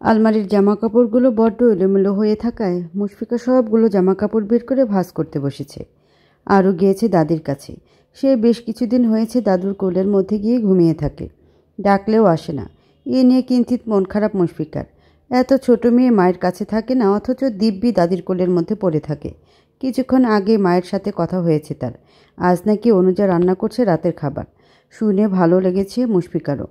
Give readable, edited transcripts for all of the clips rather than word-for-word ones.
আলমারির জামাকাপড়গুলো বড্ড এলোমেলো হয়ে থাকায় মুশফিকা সবগুলো জামাকাপড় বের করে ভাঁজ করতে বসেছে। আরও গিয়েছে দাদির কাছে। সে বেশ কিছুদিন হয়েছে দাদুর কোলের মধ্যে গিয়ে ঘুমিয়ে থাকে, ডাকলেও আসে না। এ নিয়ে কিঞ্চিত মন খারাপ মুশফিকার। এত ছোট মেয়ে মায়ের কাছে থাকে না, অথচ দিব্যি দাদির কোলের মধ্যে পড়ে থাকে। কিছুক্ষণ আগে মায়ের সাথে কথা হয়েছে তার। আজ নাকি অনুজা রান্না করছে রাতের খাবার। শুনে ভালো লেগেছে মুশফিকারও।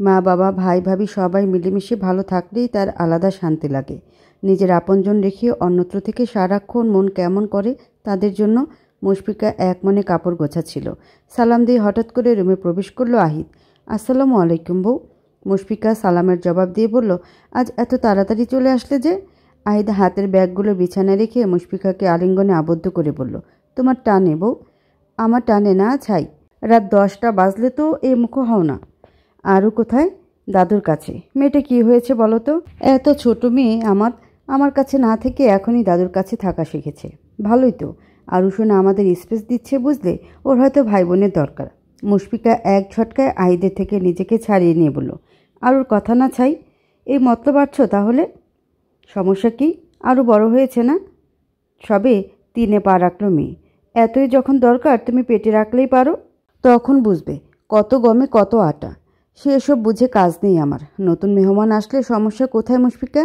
মা বাবা ভাই ভাবি সবাই মিলেমিশে ভালো থাকলেই তার আলাদা শান্তি লাগে। নিজের আপনজন রেখে অন্যত্র থেকে সারাক্ষণ মন কেমন করে তাদের জন্য। মুশফিকা এক মনে কাপড় গোছাচ্ছিল। সালাম দিয়ে হঠাৎ করে রুমে প্রবেশ করলো আহিদ। আসসালামু আলাইকুম বউ। মুশফিকা সালামের জবাব দিয়ে বলল, আজ এত তাড়াতাড়ি চলে আসলে যে? আহিদ হাতের ব্যাগগুলো বিছানায় রেখে মুশফিকাকে আলিঙ্গনে আবদ্ধ করে বলল, তোমার টানে বউ? আমার টানে না ছাই। রাত 10টা বাজলে তো এই মুখো হও না। আরও কোথায়? দাদুর কাছে। মেয়েটা কি হয়েছে বলো তো? এত ছোট মেয়ে আমার কাছে না থেকে এখনই দাদুর কাছে থাকা শিখেছে। ভালোই তো। আরু শোনা আমাদের স্পেস দিচ্ছে বুঝলে। ওর হয়তো ভাই বোনের দরকার। মুশফিকা এক ঝটকায় আহিদের থেকে নিজেকে ছাড়িয়ে নিয়ে বলল, আরুর কথা না ছাই। এই মতলব আছো তাহলে? সমস্যা কি? আরও বড় হয়েছে না? সবে 3-এ পা রাখলো মেয়ে। এতই যখন দরকার তুমি পেটে রাখলেই পারো। তখন বুঝবে কত গমে কত আটা। সে এসব বুঝে কাজ নেই আমার। নতুন মেহমান আসলে সমস্যা কোথায় মুশফিকা?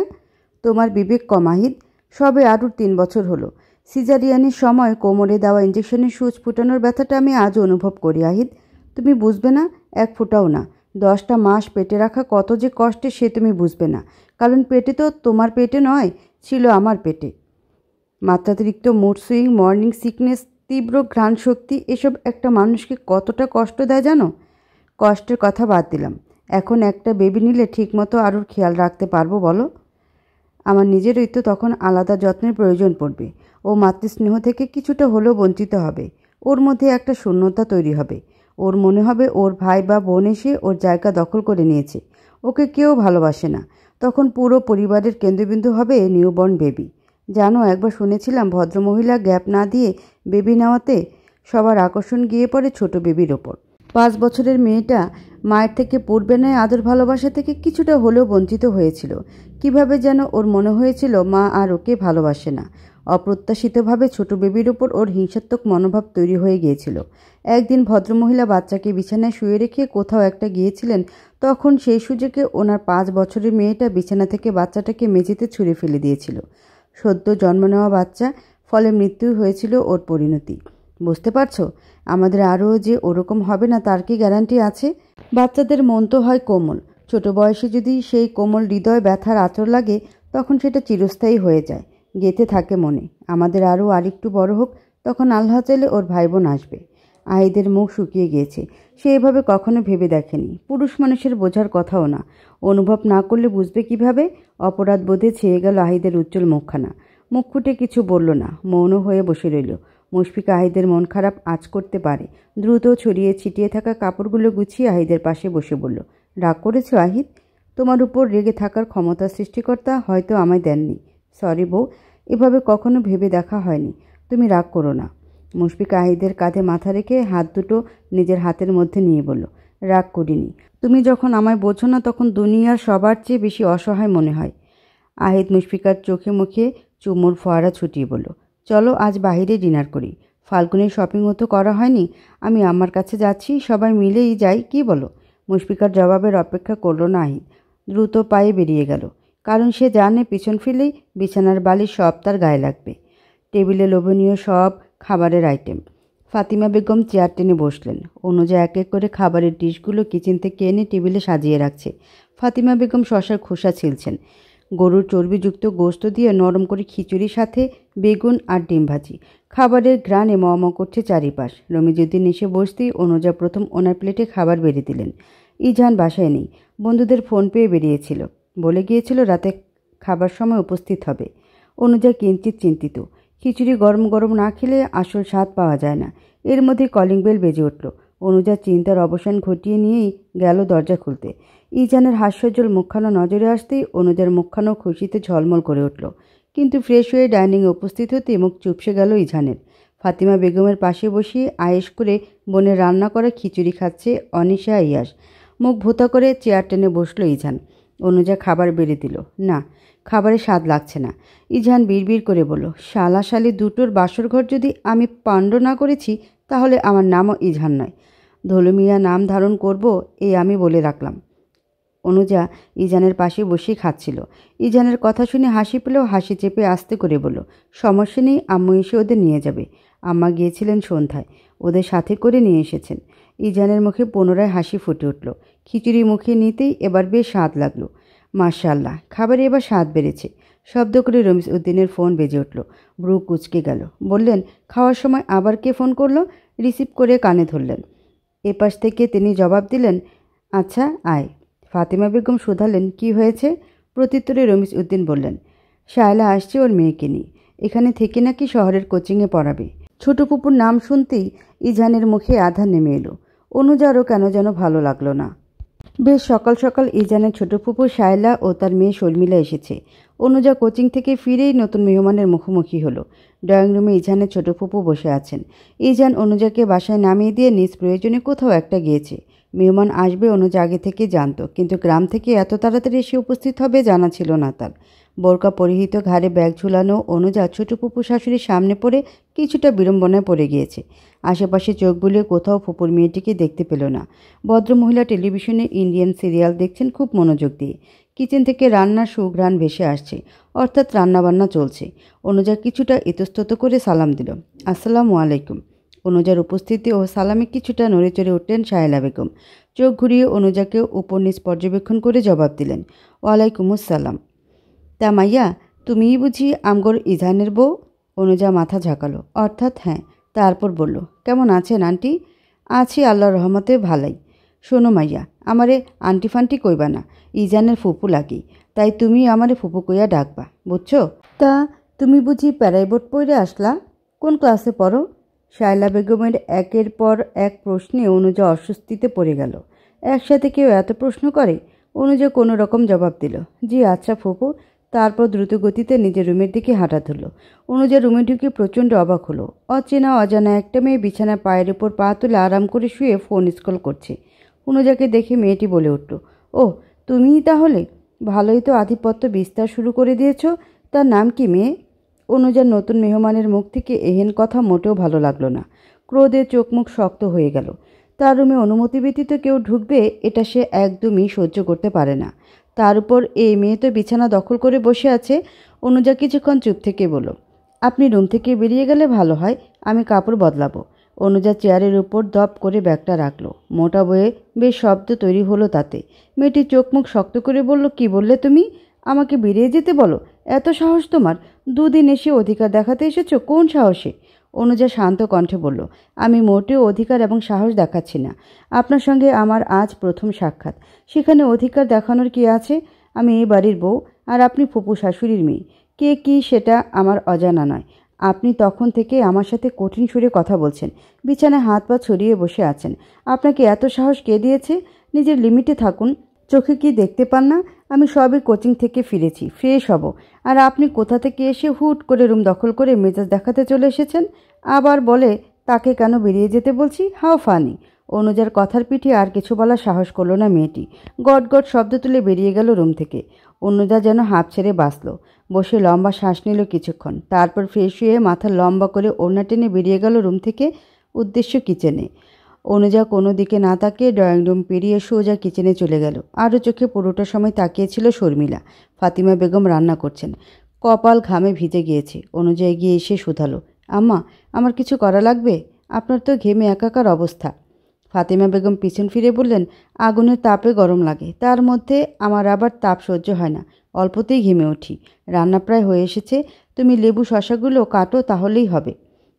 তোমার বিবেক কম আহিদ। সবে আরুর 3 বছর হলো। সিজারিয়ানের সময় কোমরে দেওয়া ইঞ্জেকশনের সুচ ফুটানোর ব্যথাটা আমি আজও অনুভব করি আহিদ। তুমি বুঝবে না? এক ফোঁটাও না। 10টা মাস পেটে রাখা কত যে কষ্টে সে তুমি বুঝবে না। কারণ পেটে তো তোমার পেটে নয়, ছিল আমার পেটে। মাত্রাতিরিক্ত মুড সুইং, মর্নিং সিকনেস, তীব্র ঘ্রাণ শক্তি, এসব একটা মানুষকে কতটা কষ্ট দেয় জানো? কষ্টের কথা বাদ দিলাম। এখন একটা বেবি নিলে ঠিকমতো আরুর খেয়াল রাখতে পারবো বলো? আমার নিজেরই তো তখন আলাদা যত্নের প্রয়োজন পড়বে। ও মাতৃস্নেহ থেকে কিছুটা হলেও বঞ্চিত হবে। ওর মধ্যে একটা শূন্যতা তৈরি হবে। ওর মনে হবে ওর ভাই বা বোন এসে ওর জায়গা দখল করে নিয়েছে। ওকে কেউ ভালোবাসে না। তখন পুরো পরিবারের কেন্দ্রবিন্দু হবে নিউবর্ন বেবি। জানো, একবার শুনেছিলাম ভদ্রমহিলা গ্যাপ না দিয়ে বেবি নেওয়াতে সবার আকর্ষণ গিয়ে পড়ে ছোট বেবির ওপর। 5 বছরের মেয়েটা মায়ের থেকে পূর্বে নয় আদর ভালোবাসা থেকে কিছুটা হলেও বঞ্চিত হয়েছিল। কিভাবে যেন ওর মনে হয়েছিল মা আর ওকে ভালোবাসে না। অপ্রত্যাশিতভাবে ছোট বেবির ওপর ওর হিংসাত্মক মনোভাব তৈরি হয়ে গিয়েছিল। একদিন ভদ্রমহিলা বাচ্চাকে বিছানায় শুয়ে রেখে কোথাও একটা গিয়েছিলেন। তখন সেই সুযোগে ওনার 5 বছরের মেয়েটা বিছানা থেকে বাচ্চাটাকে মেঝেতে ছুঁড়ে ফেলে দিয়েছিল। সদ্য জন্ম নেওয়া বাচ্চা, ফলে মৃত্যুই হয়েছিল ওর পরিণতি। বুঝতে পারছো? আমাদের আরও যে ওরকম হবে না তার কি গ্যারান্টি আছে? বাচ্চাদের মন তো হয় কোমল। ছোট বয়সে যদি সেই কোমল হৃদয় ব্যথার আঁচড় লাগে তখন সেটা চিরস্থায়ী হয়ে যায়, গেঁথে থাকে মনে। আমাদের আরও আরেকটু বড় হোক, তখন আল্লাহ চাইলে ওর ভাই বোন আসবে। আহিদের মুখ শুকিয়ে গিয়েছে। সে এভাবে কখনো ভেবে দেখেনি। পুরুষ মানুষের বোঝার কথাও না। অনুভব না করলে বুঝবে কিভাবে? অপরাধ বোধে ছেয়ে গেল আহিদের উজ্জ্বল মুখখানা। মুখ ফুটে কিছু বলল না, মৌন হয়ে বসে রইল। মুশফিকা আহিদের মন খারাপ আঁচ করতে পারে। দ্রুত ছড়িয়ে ছিটিয়ে থাকা কাপড়গুলো গুছিয়ে আহিদের পাশে বসে বলল, রাগ করেছ আহিদ? তোমার উপর রেগে থাকার ক্ষমতা সৃষ্টিকর্তা হয়তো আমায় দেননি। সরি বউ, এভাবে কখনো ভেবে দেখা হয়নি। তুমি রাগ করো না। মুশফিকা আহিদের কাঁধে মাথা রেখে হাত দুটো নিজের হাতের মধ্যে নিয়ে বলল, রাগ করিনি। তুমি যখন আমায় বোঝো না তখন দুনিয়ার সবার চেয়ে বেশি অসহায় মনে হয়। আহিদ মুশফিকার চোখে মুখে চুমুর ফোয়ারা ছুটিয়ে বলল, চলো আজ বাইরে ডিনার করি। ফাল্গুনের শপিংও তো করা হয়নি। আমি আমার কাছে যাচ্ছি, সবাই মিলেই যাই, কি বলো? মুশফিকার জবাবের অপেক্ষা করল না আহিদ। দ্রুত পায়ে বেরিয়ে গেল। কারণ সে জানে পিছন ফিরলেই বিছানার বালিশ সব তার গায়ে লাগবে। টেবিলে লোভনীয় সব খাবারের আইটেম। ফাতিমা বেগম চেয়ার টেনে বসলেন। অনুজা এক এক করে খাবারের ডিশগুলো কিচেন থেকে এনে টেবিলে সাজিয়ে রাখছে। ফাতিমা বেগম শশার খোসা ছিলছেন। গরুর চর্বিযুক্ত গোশত দিয়ে নরম করে খিচুড়ির সাথে বেগুন আর ডিম ভাজি। খাবারের ঘ্রাণে ম করছে চারিপাশ। রমিজুদ্দিন এসে বসতেই অনুজা প্রথম ওনার প্লেটে খাবার বেড়ে দিলেন। ইজান বাসায় নেই। বন্ধুদের ফোন পেয়ে বেরিয়েছিল। বলে গিয়েছিল রাতে খাবার সময় উপস্থিত হবে। অনুজা কিঞ্চিত চিন্তিত। খিচুড়ি গরম গরম না খেলে আসল স্বাদ পাওয়া যায় না। এর মধ্যে কলিং বেল বেজে উঠল। অনুজা চিন্তার অবসান ঘটিয়ে নিয়েই গেল দরজা খুলতে। ইজানের হাস্যোজ্জ্বল মুখখানা নজরে আসতেই অনুজার মুখখানাও খুশিতে ঝলমল করে উঠল। কিন্তু ফ্রেশ হয়ে ডাইনিংয়ে উপস্থিত হতে মুখ চুপসে গেল ইজানের। ফাতিমা বেগমের পাশে বসিয়ে আয়েশ করে বোনের রান্না করা খিচুড়ি খাচ্ছে অনিশা ইয়াস। মুখ ভোঁতা করে চেয়ার টেনে বসল ইজান। অনুজা খাবার বেড়ে দিল। না, খাবারের স্বাদ লাগছে না। ইজান বিড়বিড় করে বলল, শালা শালি দুটোর বাসরঘর যদি আমি পাণ্ড না করেছি তাহলে আমার নামও ইজান নয়। ধলুমিয়া নাম ধারণ করব এই আমি বলে রাখলাম। অনুজা ইজানের পাশে বসেই খাচ্ছিল। ইজানের কথা শুনে হাসি পেলেও হাসি চেপে আস্তে করে বলল, সমস্যা নেই, আম্মু এসে ওদের নিয়ে যাবে। আম্মা গিয়েছিলেন সন্ধ্যায়, ওদের সাথে করে নিয়ে এসেছেন। ইজানের মুখে পুনরায় হাসি ফুটে উঠল। খিচুড়ি মুখে নিতেই এবার বেশ স্বাদ লাগলো। মাশাআল্লাহ, খাবারে এবার স্বাদ বেড়েছে। শব্দ করে রমিজ উদ্দিনের ফোন বেজে উঠল। ব্রু কুচকে গেল। বললেন, খাওয়ার সময় আবার কে ফোন করলো? রিসিভ করে কানে ধরলেন। এপাশ থেকে তিনি জবাব দিলেন, আচ্ছা আয়। ফাতেমা বেগম শুধালেন, কি হয়েছে? প্রত্যুত্তরে রমিজ উদ্দিন বললেন, শায়লা আসছে ওর মেয়েকে নিয়ে, এখানে থেকে নাকি শহরের কোচিংয়ে পড়াবে। ছোট পুপুর নাম শুনতেই ইজানের মুখে আধার নেমে এলো। অনুজারও কেন যেন ভালো লাগলো না। বেশ সকাল সকাল ইজানের ছোট ফুপু শায়লা ও তার মেয়ে শর্মিলা এসেছে। অনুজা কোচিং থেকে ফিরেই নতুন মেহমানের মুখোমুখি হলো। ড্রয়িং রুমে ইজানের ছোট ফুপু বসে আছেন। ইজান অনুজাকে বাসায় নামিয়ে দিয়ে নিজ প্রয়োজনে কোথাও একটা গিয়েছে। মেহমান আসবে অনুজা আগে থেকে জানত, কিন্তু গ্রাম থেকে এত তাড়াতাড়ি এসে উপস্থিত হবে জানা ছিল না তার। বোরকা পরিহিত, ঘাড়ে ব্যাগ ঝুলানো অনুজা ছোট ফুপু শাশুড়ির সামনে পড়ে কিছুটা বিড়ম্বনায় পড়ে গিয়েছে। আশেপাশে চোখ বুলিয়ে কোথাও ফুপুর মেয়েটিকে দেখতে পেল না। ভদ্রমহিলা টেলিভিশনে ইন্ডিয়ান সিরিয়াল দেখছেন খুব মনোযোগ দিয়ে। কিচেন থেকে রান্নার সুঘ্রাণ ভেসে আসছে, অর্থাৎ রান্নাবান্না চলছে। অনুজা কিছুটা ইতস্তত করে সালাম দিল, আসসালামু আলাইকুম। অনুজার উপস্থিতি ও সালামে কিছুটা নড়ে চড়ে উঠলেন শায়লা বেগম। চোখ ঘুরিয়ে অনুজাকে উপর নিচ পর্যবেক্ষণ করে জবাব দিলেন, ওয়ালাইকুম আসসালাম। তা মাইয়া, তুমিই বুঝি আমগর ইজানের বউ? অনুজা মাথা ঝাঁকালো, অর্থাৎ হ্যাঁ। তারপর বলল, কেমন আছেন আন্টি? আছি আল্লাহর রহমতে ভালাই। শোনো মাইয়া, আমারে আন্টি ফান্টি কইবা না, ইজানের ফুপু লাগি, তাই তুমি আমারে ফুপু কইয়া ডাকবা, বুঝছো? তা তুমি বুঝি প্যারাইবোর্ড পড়ে আসলা? কোন ক্লাসে পড়ো? শায়লা বেগমের একের পর এক প্রশ্নে অনুজা অস্বস্তিতে পড়ে গেল। একসাথে কেউ এত প্রশ্ন করে? অনুজা কোনো রকম জবাব দিল, জি আচ্ছা ফুপু। তারপর দ্রুত গতিতে নিজের রুমের দিকে হাঁটা ধরল। অনুজা রুমে ঢুকে প্রচণ্ড অবাক হলো। অচেনা অজানা একটা মেয়ে বিছানায় পায়ের উপর পা তুলে আরাম করে শুয়ে ফোন স্ক্রল করছে। অনুজাকে দেখে মেয়েটি বলে উঠল, ও তুমিই তাহলে? ভালোই তো আধিপত্য বিস্তার শুরু করে দিয়েছ। তার নাম কি মেয়ে? অনুজার নতুন মেহমানের মুখ থেকে এহেন কথা মোটেও ভালো লাগলো না। ক্রোধে চোখ মুখ শক্ত হয়ে গেল। তার রুমে অনুমতি ব্যতীত কেউ ঢুকবে এটা সে একদমই সহ্য করতে পারে না। তার উপর এই মেয়ে তো বিছানা দখল করে বসে আছে। অনুজা কিছুক্ষণ চুপ থেকে বলল, আপনি রুম থেকে বেরিয়ে গেলে ভালো হয়, আমি কাপড় বদলাবো। অনুজা চেয়ারের উপর দপ করে ব্যাগটা রাখলো। মোটা বয়ে বেশ শব্দ তৈরি হলো তাতে। মেয়েটি চোখ মুখ শক্ত করে বলল, কি বললে তুমি? আমাকে বেরিয়ে যেতে বলো? এত সাহস তোমার? দুদিন এসে অধিকার দেখাতে এসেছো? কোন সাহসে? অনুজা শান্ত কণ্ঠে বলল, আমি মোটেও অধিকার এবং সাহস দেখাচ্ছি না। আপনার সঙ্গে আমার আজ প্রথম সাক্ষাৎ, সেখানে অধিকার দেখানোর কি আছে? আমি এই বাড়ির বউ, আর আপনি ফুপু শাশুড়ির মেয়ে। কে কি সেটা আমার অজানা নয়। আপনি তখন থেকে আমার সাথে কঠিন সুরে কথা বলছেন, বিছানায় হাত পা ছড়িয়ে বসে আছেন। আপনাকে এত সাহস কে দিয়েছে? নিজের লিমিটে থাকুন। চোখে কি দেখতে পান না? আমি সবে কোচিং থেকে ফিরেছি, ফ্রেশ হব, আর আপনি কোথা থেকে এসে হুট করে রুম দখল করে মেজাজ দেখাতে চলে এসেছেন। আবার বলে তাকে কেন বেরিয়ে যেতে বলছি? হাও ফানি। অনুজার কথার পিঠে আর কিছু বলার সাহস করল না মেয়েটি। গট গট শব্দ তুলে বেরিয়ে গেল রুম থেকে। অনুজা যেন হাঁপ ছেড়ে বাঁচল। বসে লম্বা শ্বাস নিল কিছুক্ষণ, তারপর ফ্রেশ হয়ে মাথা লম্বা করে ওড়না টেনে বেরিয়ে গেল রুম থেকে, উদ্দেশ্য কিচেনে। অনুজা কোনো দিকে না তাকিয়ে ড্রয়িং রুম পেরিয়ে সোজা কিচেনে চলে গেল। আরও চোখে পুরোটা সময় তাকিয়েছিল শর্মিলা। ফাতিমা বেগম রান্না করছেন, কপাল ঘামে ভিজে গিয়েছে। অনুজা এগিয়ে এসে শুধালো, আম্মা, আমার কিছু করা লাগবে? আপনার তো ঘেমে একাকার অবস্থা। ফাতিমা বেগম পিছন ফিরে বললেন, আগুনের তাপে গরম লাগে, তার মধ্যে আমার আবার তাপ সহ্য হয় না, অল্পতেই ঘেমে উঠি। রান্না প্রায় হয়ে এসেছে, তুমি লেবু শশাগুলো কাটো, তাহলেই হবে।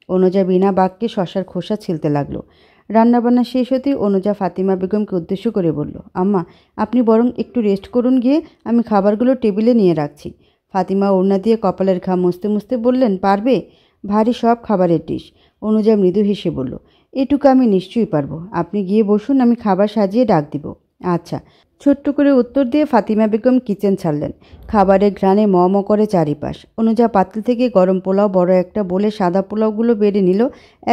অনুজা বিনা বাক্যে শশার খোসা ছিলতে লাগলো। রান্নাবান্না শেষ হতেই অনুজা ফাতিমা বেগমকে উদ্দেশ্য করে বলল, আম্মা, আপনি বরং একটু রেস্ট করুন গিয়ে, আমি খাবারগুলো টেবিলে নিয়ে রাখছি। ফাতিমা ওড়না দিয়ে কপালের ঘাম মুছতে মুছতে বললেন, পারবে? ভারী সব খাবারের ডিশ। অনুজা মৃদু হেসে বলল, এটুকু আমি নিশ্চয়ই পারবো, আপনি গিয়ে বসুন, আমি খাবার সাজিয়ে ডাক দিব। আচ্ছা, ছোট্ট করে উত্তর দিয়ে ফাতিমা বেগম কিচেন ছাড়লেন। খাবারের ঘ্রাণে ম ম করে চারিপাশ। অনুজা পাতিল থেকে গরম পোলাও বড় একটা বলে সাদা পোলাওগুলো বেড়ে নিল।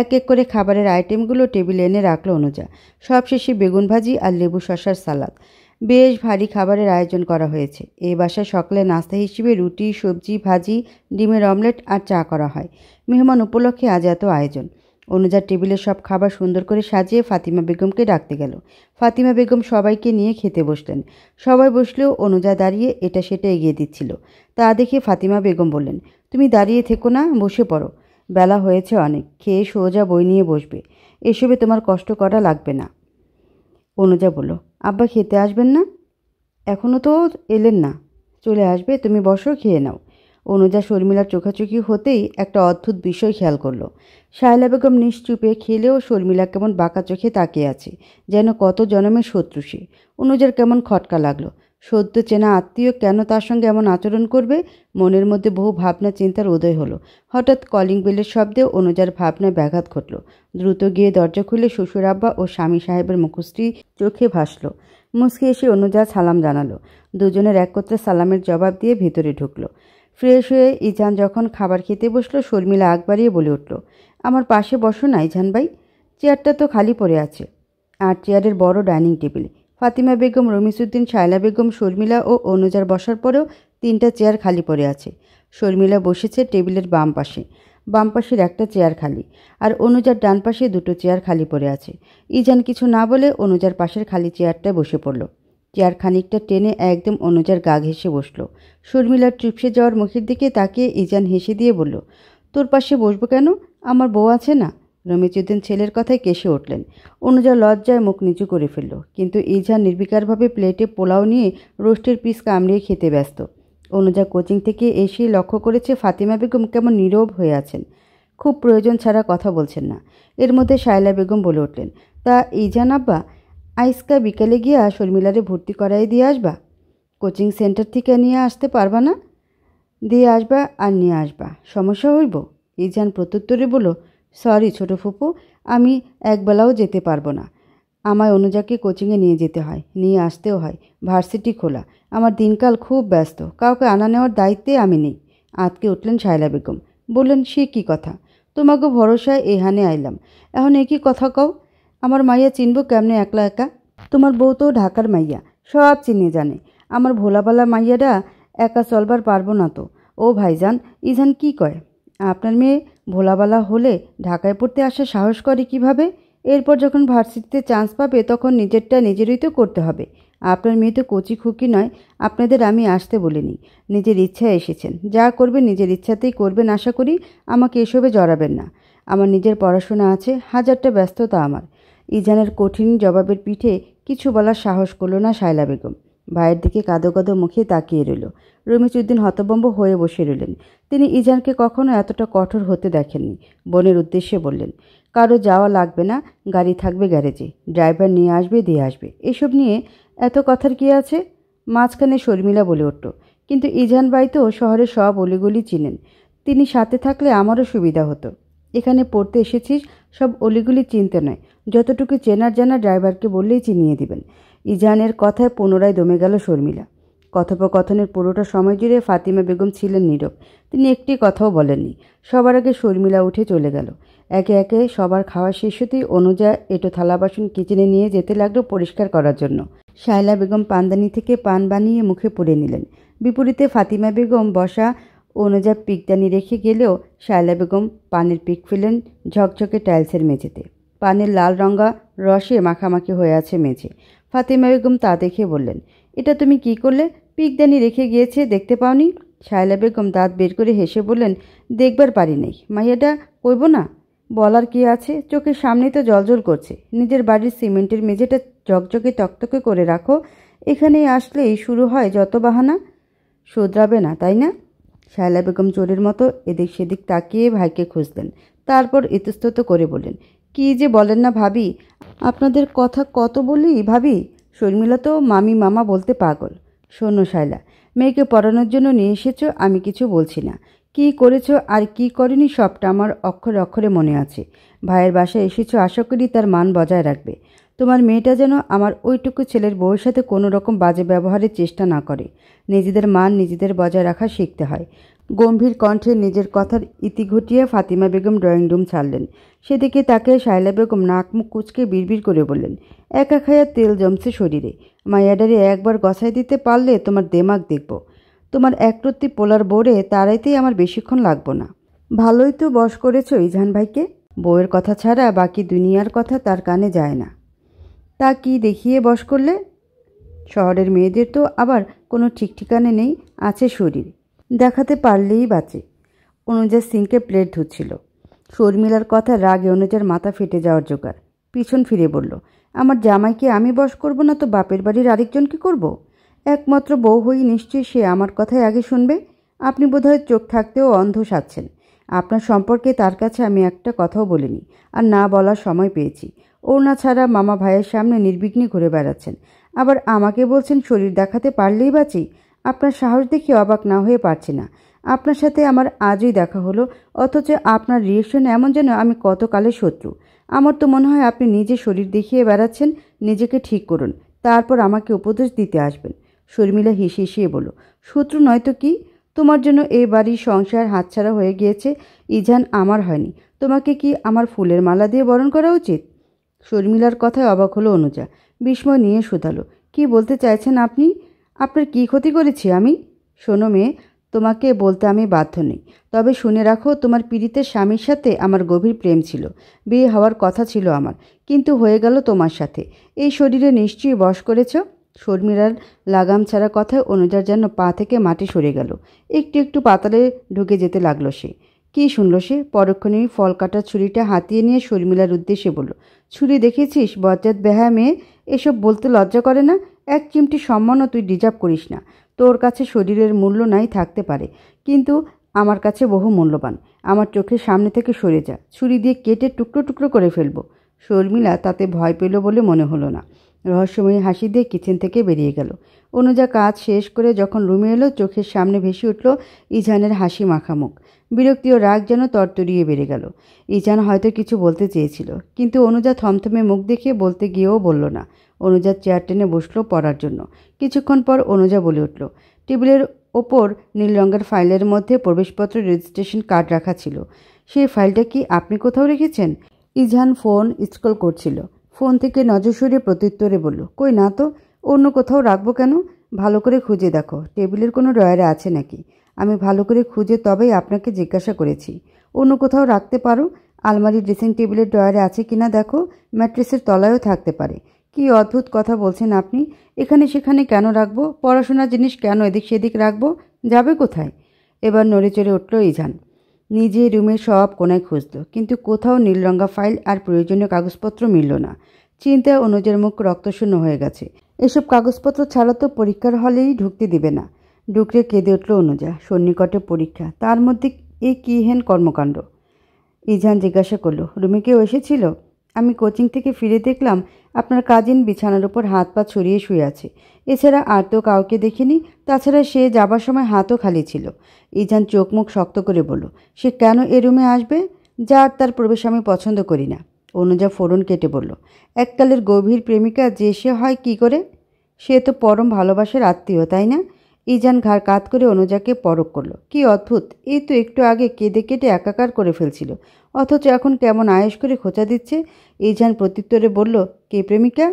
এক এক করে খাবারের আইটেমগুলো টেবিলে এনে রাখলো অনুজা। সবশেষে বেগুন ভাজি আর লেবু শশার সালাদ। বেশ ভারী খাবারের আয়োজন করা হয়েছে। এই বাসায় সকালে নাস্তা হিসেবে রুটি, সবজি, ভাজি, ডিমের অমলেট আর চা করা হয়। মেহমান উপলক্ষে আজ এত আয়োজন। অনুজার টেবিলে সব খাবার সুন্দর করে সাজিয়ে ফাতিমা বেগমকে ডাকতে গেল। ফাতিমা বেগম সবাইকে নিয়ে খেতে বসলেন। সবাই বসলেও অনুজা দাঁড়িয়ে এটা সেটা এগিয়ে দিচ্ছিল। তা দেখে ফাতিমা বেগম বললেন, তুমি দাঁড়িয়ে থেকো না, বসে পড়ো। বেলা হয়েছে অনেক, খেয়ে সোজা বই নিয়ে বসবে। এসবে তোমার কষ্ট করা লাগবে না। অনুজা বলল, আব্বা খেতে আসবেন না? এখনও তো এলেন না। চলে আসবে, তুমি বসো, খেয়ে নাও। অনুজা শর্মিলার চোখাচোখি হতেই একটা অদ্ভুত বিষয় খেয়াল করলো। শায়লা বেগম নিশ্চুপে খেলেও শর্মিলা কেমন বাঁকা চোখে তাকিয়ে আছে, যেন কত জনমের শত্রু সে। অনুজার কেমন খটকা লাগলো। সদ্য চেনা আত্মীয় কেন তার সঙ্গে এমন আচরণ করবে? মনের মধ্যে বহু ভাবনা চিন্তার উদয় হলো। হঠাৎ কলিং বেলের শব্দে অনুজার ভাবনায় ব্যাঘাত ঘটল। দ্রুত গিয়ে দরজা খুলে শ্বশুর আব্বা ও স্বামী সাহেবের মুখশ্রী চোখে ভাসল। মুচকি এসে অনুজা সালাম জানালো। দুজনের একত্রে সালামের জবাব দিয়ে ভেতরে ঢুকলো। ফ্রেশ হয়ে ইজান যখন খাবার খেতে বসলো, শর্মিলা আগ বাড়িয়ে বলে উঠল, আমার পাশে বসো না ইজান ভাই, চেয়ারটা তো খালি পড়ে আছে। আর চেয়ারের বড় ডাইনিং টেবিলে ফাতিমা বেগম, রমিসউদ্দিন, শায়লা বেগম, শর্মিলা ও অনুজার বসার পরেও 3টা চেয়ার খালি পড়ে আছে। শর্মিলা বসেছে টেবিলের বাম পাশে, বাম পাশের একটা চেয়ার খালি, আর অনুজার ডান পাশে 2টো চেয়ার খালি পড়ে আছে। ইজান কিছু না বলে অনুজার পাশের খালি চেয়ারটায় বসে পড়ল। চেয়ার খানিকটা টেনে একদম অনুজার গা ঘেঁষে বসল। শর্মিলার চুপসে যাওয়ার মুখের দিকে তাকিয়ে ইজান হেসে দিয়ে বলল, তোর পাশে বসবো কেন? আমার বউ আছে না? রমিজউদ্দিন ছেলের কথায় কেসে উঠলেন। অনুজা লজ্জায় মুখ নিচু করে ফেলল, কিন্তু ইজান নির্বিকারভাবে প্লেটে পোলাও নিয়ে রোস্টের পিস কামড়িয়ে খেতে ব্যস্ত। অনুজা কোচিং থেকে এসেই লক্ষ্য করেছে ফাতিমা বেগম কেমন নীরব হয়ে আছেন, খুব প্রয়োজন ছাড়া কথা বলছেন না। এর মধ্যে শায়লা বেগম বলে উঠলেন, তা ইজান আব্বা, আইসকা বিকালে গিয়া শর্মিলারে ভর্তি করাই দিয়ে আসবা? কোচিং সেন্টার থেকে নিয়ে আসতে পারবা না? দিয়ে আসবা আর নিয়ে আসবা, সমস্যা হইব? ইজান প্রত্যুত্তরে বলল, সরি ছোট ফুপু, আমি একবেলাও যেতে পারবো না। আমায় অনুজাকে কোচিংয়ে নিয়ে যেতে হয়, নিয়ে আসতেও হয়। ভার্সিটি খোলা, আমার দিনকাল খুব ব্যস্ত, কাউকে আনা নেওয়ার দায়িত্বে আমি নেই। আঁতকে উঠলেন শায়লা বেগম। বললেন, সে কি কথা? তোমাকে ভরসায় এহানে আইলাম, এখন একই কথা কও? আমার মাইয়া চিনব কেমনে একলা একা? তোমার বউ তো ঢাকার মাইয়া, সব চিনে জানে। আমার ভোলাবালা মাইয়াটা একা চলবার পারবো না তো। ও ভাইজান, ইজান কি কয়? আপনার মেয়ে ভোলাবালা হলে ঢাকায় পড়তে আসার সাহস করে কিভাবে? এরপর যখন ভার্সিটিতে চান্স পাবে তখন নিজেরটা নিজেরই তো করতে হবে। আপনার মেয়ে তো কচি খুকি নয়, আপনাদের আমি আসতে বলিনি, নিজের ইচ্ছায় এসেছেন। যা করবেন নিজের ইচ্ছাতেই করবেন, আশা করি আমাকে এসবে জড়াবেন না। আমার নিজের পড়াশোনা আছে, হাজারটা ব্যস্ততা আমার। ইজানের কঠিন জবাবের পিঠে কিছু বলার সাহস করল না শায়লা বেগম। ভাইয়ের দিকে কাঁদো কাঁদো মুখে তাকিয়ে রইল। রমিজউদ্দিন হতভম্ব হয়ে বসে রইলেন। তিনি ইজানকে কখনো এতটা কঠোর হতে দেখেননি। বোনের উদ্দেশ্যে বললেন, কারো যাওয়া লাগবে না, গাড়ি থাকবে গ্যারেজে, ড্রাইভার নিয়ে আসবে দিয়ে আসবে। এসব নিয়ে এত কথার কি আছে? মাঝখানে শর্মিলা বলে উঠল, কিন্তু ইজান ভাই তো শহরের সব অলিগলি চিনেন, তিনি সাথে থাকলে আমারও সুবিধা হতো। এখানে পড়তে এসেছিস, সব অলিগুলি চিনতে নয়, যতটুকু চেনার জানা ড্রাইভারকে বললেই চিনিয়ে দিবেন। ইজানের কথায় পুনরায় দমে গেল শর্মিলা। কথোপকথনের পুরোটা সময় জুড়ে ফাতিমা বেগম ছিলেন নীরব। তিনি একটি কথাও বলেননি। সবার আগে শর্মিলা উঠে চলে গেল। একে একে সবার খাওয়া শেষ হতেই অনুজা এটো থালা বাসন কিচেনে নিয়ে যেতে লাগলো পরিষ্কার করার জন্য। শায়লা বেগম পানদানি থেকে পান বানিয়ে মুখে পুরে নিলেন। বিপরীতে ফাতিমা বেগম বসা, অনুজা পিকদানি রেখে গেলেও শায়লা বেগম পানের পিক ফেলেন ঝকঝকে টাইলসের মেঝেতে। পানের লাল রঙা রসে মাখামাখি হয়ে আছে মেঝে। ফাতিমা বেগম তা দেখে বললেন, এটা তুমি কি করলে? পিকদানি রেখে গিয়েছে, দেখতে পাওনি? শায়লা বেগম দাঁত বের করে হেসে বললেন, দেখবার পারি নাই, মাইয়াটা কইব না? বলার কি আছে, চোখের সামনেই তো জলজল করছে। নিজের বাড়ির সিমেন্টের মেঝেটা ঝকঝকে তকতকে করে রাখো, এখানে আসলেই শুরু হয় যত বাহানা। শুধরাবে না, তাই না? শায়লা বেগম চোরের মতো এদিক সেদিক তাকিয়ে ভাইকে খুঁজলেন। তারপর ইতস্তত করে বললেন, কি যে বলেন না ভাবি, আপনাদের কথা কত বলি ভাবি। শর্মিলা তো মামি মামা বলতে পাগল। শোনো শায়লা, মেয়েকে পড়ানোর জন্য নিয়ে এসেছো, আমি কিছু বলছি না। কি করেছো আর কি করেনি সবটা আমার অক্ষরে অক্ষরে মনে আছে। ভাইয়ের বাসায় এসেছো, আশা করি তার মান বজায় রাখবে। তোমার মেয়েটা যেন আমার ওইটুকু ছেলের বউয়ের সাথে কোনো রকম বাজে ব্যবহারের চেষ্টা না করে। নিজেদের মান নিজেদের বজায় রাখা শিখতে হয়। গম্ভীর কণ্ঠে নিজের কথার ইতি ঘটিয়ে ফাতিমা বেগম ড্রয়িং রুম ছাড়লেন। সেদিকে তাকে শায়লা বেগম নাক মুখ কুচকে বিড়বিড় করে বললেন, একা খায়া তেল জমছে শরীরে, মায়াডারে একবার গছাই দিতে পারলে তোমার দেমাগ দেখব। তোমার একরত্তি পোলার বোরে তারাইতেই আমার বেশিক্ষণ লাগবো না। ভালোই তো বশ করেছ ইজান ভাইকে। বউয়ের কথা ছাড়া বাকি দুনিয়ার কথা তার কানে যায় না। তা কি দেখিয়ে বশ করলে? শহরের মেয়েদের তো আবার কোনো ঠিক ঠিকানে নেই, আছে শরীর, দেখাতে পারলেই বাঁচে। অনুজা সিঙ্কে প্লেট ধুচ্ছিল। শর্মিলার কথা রাগে অনুজার মাথা ফেটে যাওয়ার জোগাড়। পিছন ফিরে বলল, আমার জামাইকে আমি বশ করব না তো বাপের বাড়ির আরেকজনকে করব? একমাত্র বউ হই, নিশ্চয়ই সে আমার কথাই আগে শুনবে। আপনি বোধহয় চোখ থাকতেও অন্ধ সাজছেন। আপনার সম্পর্কে তার কাছে আমি একটা কথাও বলিনি, আর না বলার সময় পেয়েছি। ওড়না ছাড়া মামা ভাইয়ের সামনে নির্বিঘ্নে ঘুরে বেড়াচ্ছেন, আবার আমাকে বলছেন শরীর দেখাতে পারলেই বাঁচি। আপনার সাহস দেখে অবাক না হয়ে পারছি না। আপনার সাথে আমার আজই দেখা হলো, অথচ আপনার রিয়েকশন এমন যেন আমি কতকালের শত্রু। আমার তো মনে হয় আপনি নিজে শরীর দেখিয়ে বেড়াচ্ছেন। নিজেকে ঠিক করুন, তারপর আমাকে উপদেশ দিতে আসবেন। শর্মিলা হিসিয়ে বলল, শত্রু নয়তো কি? তোমার জন্য এই বাড়ির সংসার হাতছাড়া হয়ে গিয়েছে, ইজান আমার হয়নি। তোমাকে কি আমার ফুলের মালা দিয়ে বরণ করা উচিত? শর্মিলার কথায় অবাক হলো অনুজা। বিস্ময় নিয়ে শুধালো, কি বলতে চাইছেন আপনি? আপনার কি ক্ষতি করেছি আমি? শোনো মেয়ে, তোমাকে বলতে আমি বাধ্য নই, তবে শুনে রাখো, তোমার পীড়িতের স্বামীর সাথে আমার গভীর প্রেম ছিল। বিয়ে হওয়ার কথা ছিল আমার, কিন্তু হয়ে গেল তোমার সাথে। এই শরীরে নিশ্চয়ই বশ করেছ। শর্মিলার লাগাম ছাড়া কথায় অনুজার যেন পা থেকে মাটি সরে গেল। একটু একটু পাতালে ঢুকে যেতে লাগলো সে। কি শুনল সে? পরক্ষণেই ফল কাটার ছুরিটা হাতিয়ে নিয়ে শর্মিলার উদ্দেশ্যে বলল, ছুরি দেখেছিস বজ্জাত বেহায়া মেয়ে? এসব বলতে লজ্জা করে না? এক চিমটি সম্মানও তুই ডিজার্ভ করিস না। তোর কাছে শরীরের মূল্য নাই থাকতে পারে, কিন্তু আমার কাছে বহু মূল্যবান। আমার চোখের সামনে থেকে সরে যা, ছুরি দিয়ে কেটে টুকরো টুকরো করে ফেলবো। শর্মিলা তাতে ভয় পেল বলে মনে হলো না। রহস্যময়ী হাসি দিয়ে কিচেন থেকে বেরিয়ে গেল। অনুজা কাজ শেষ করে যখন রুমে এলো, চোখের সামনে ভেসে উঠল ইজানের হাসি মাখা মুখ। বিরক্তি ও রাগ যেন তরতরিয়ে বেড়ে গেল। ইজান হয়তো কিছু বলতে চেয়েছিল, কিন্তু অনুজা থমথমে মুখ দেখিয়ে বলতে গিয়েও বলল না। অনুজার চেয়ার টেনে বসলো পড়ার জন্য। কিছুক্ষণ পর অনুজা বলে উঠল, টেবিলের ওপর নীল রঙের ফাইলের মধ্যে প্রবেশপত্র রেজিস্ট্রেশন কার্ড রাখা ছিল। সেই ফাইলটা কি আপনি কোথাও রেখেছেন? ইজান ফোন স্ক্রল করছিল। ফোন থেকে নজর সরিয়ে প্রত্যুত্তরে বলল, কই না তো। অন্য কোথাও রাখবো কেন? ভালো করে খুঁজে দেখো, টেবিলের কোনো ড্রয়ারে আছে নাকি। আমি ভালো করে খুঁজে তবেই আপনাকে জিজ্ঞাসা করেছি। অন্য কোথাও রাখতে পারো, আলমারি ড্রেসিং টেবিলের ড্রয়ারে আছে কিনা দেখো, ম্যাট্রেসের তলায়ও থাকতে পারে। কি অদ্ভুত কথা বলছেন আপনি! এখানে সেখানে কেন রাখবো? পড়াশোনার জিনিস কেন এদিক সেদিক রাখবো? যাবে কোথায়? এবার নড়ে চড়ে উঠল ইজান। নিজে রুমের সব কোনায় খুঁজল, কিন্তু কোথাও নীলরঙা ফাইল আর প্রয়োজনীয় কাগজপত্র মিলল না। চিন্তায় অনুজের মুখ রক্তশূন্য হয়ে গেছে। এসব কাগজপত্র ছাড়া তো পরীক্ষার হলেই ঢুকতে দিবে না। ডুকরে কেঁদে উঠল অনুজা। সন্নিকটে পরীক্ষা, তার মধ্যে এ কী হেন কর্মকাণ্ড! ইজান জিজ্ঞাসা করল, রুমে কেউ এসেছিল? আমি কোচিং থেকে ফিরে দেখলাম আপনার কাজিন বিছানার উপর হাত পা ছড়িয়ে শুয়ে আছে। এছাড়া আর তো কাউকে দেখিনি। তাছাড়া সে যাবার সময় হাতও খালি ছিল। ইজান চোখ মুখ শক্ত করে বলল, সে কেন এ রুমে আসবে? যার তার প্রবেশ আমি পছন্দ করি না। অনুজা ফোড়ন কেটে বলল, এককালের গভীর প্রেমিকা যে সে হয় কি করে? সে তো পরম ভালোবাসার আত্মীয়, তাই না? ইজান ঘাড় কাত করে অনুজাকে পরখ করল। কি অদ্ভুত! এই তো একটু আগে কেঁদে কেটে একাকার করে ফেলছিল, অথচ এখন কেমন আয়েশ করে খোঁচা দিচ্ছে। ইজান প্রত্যুত্তরে বলল, কে প্রেমিকা?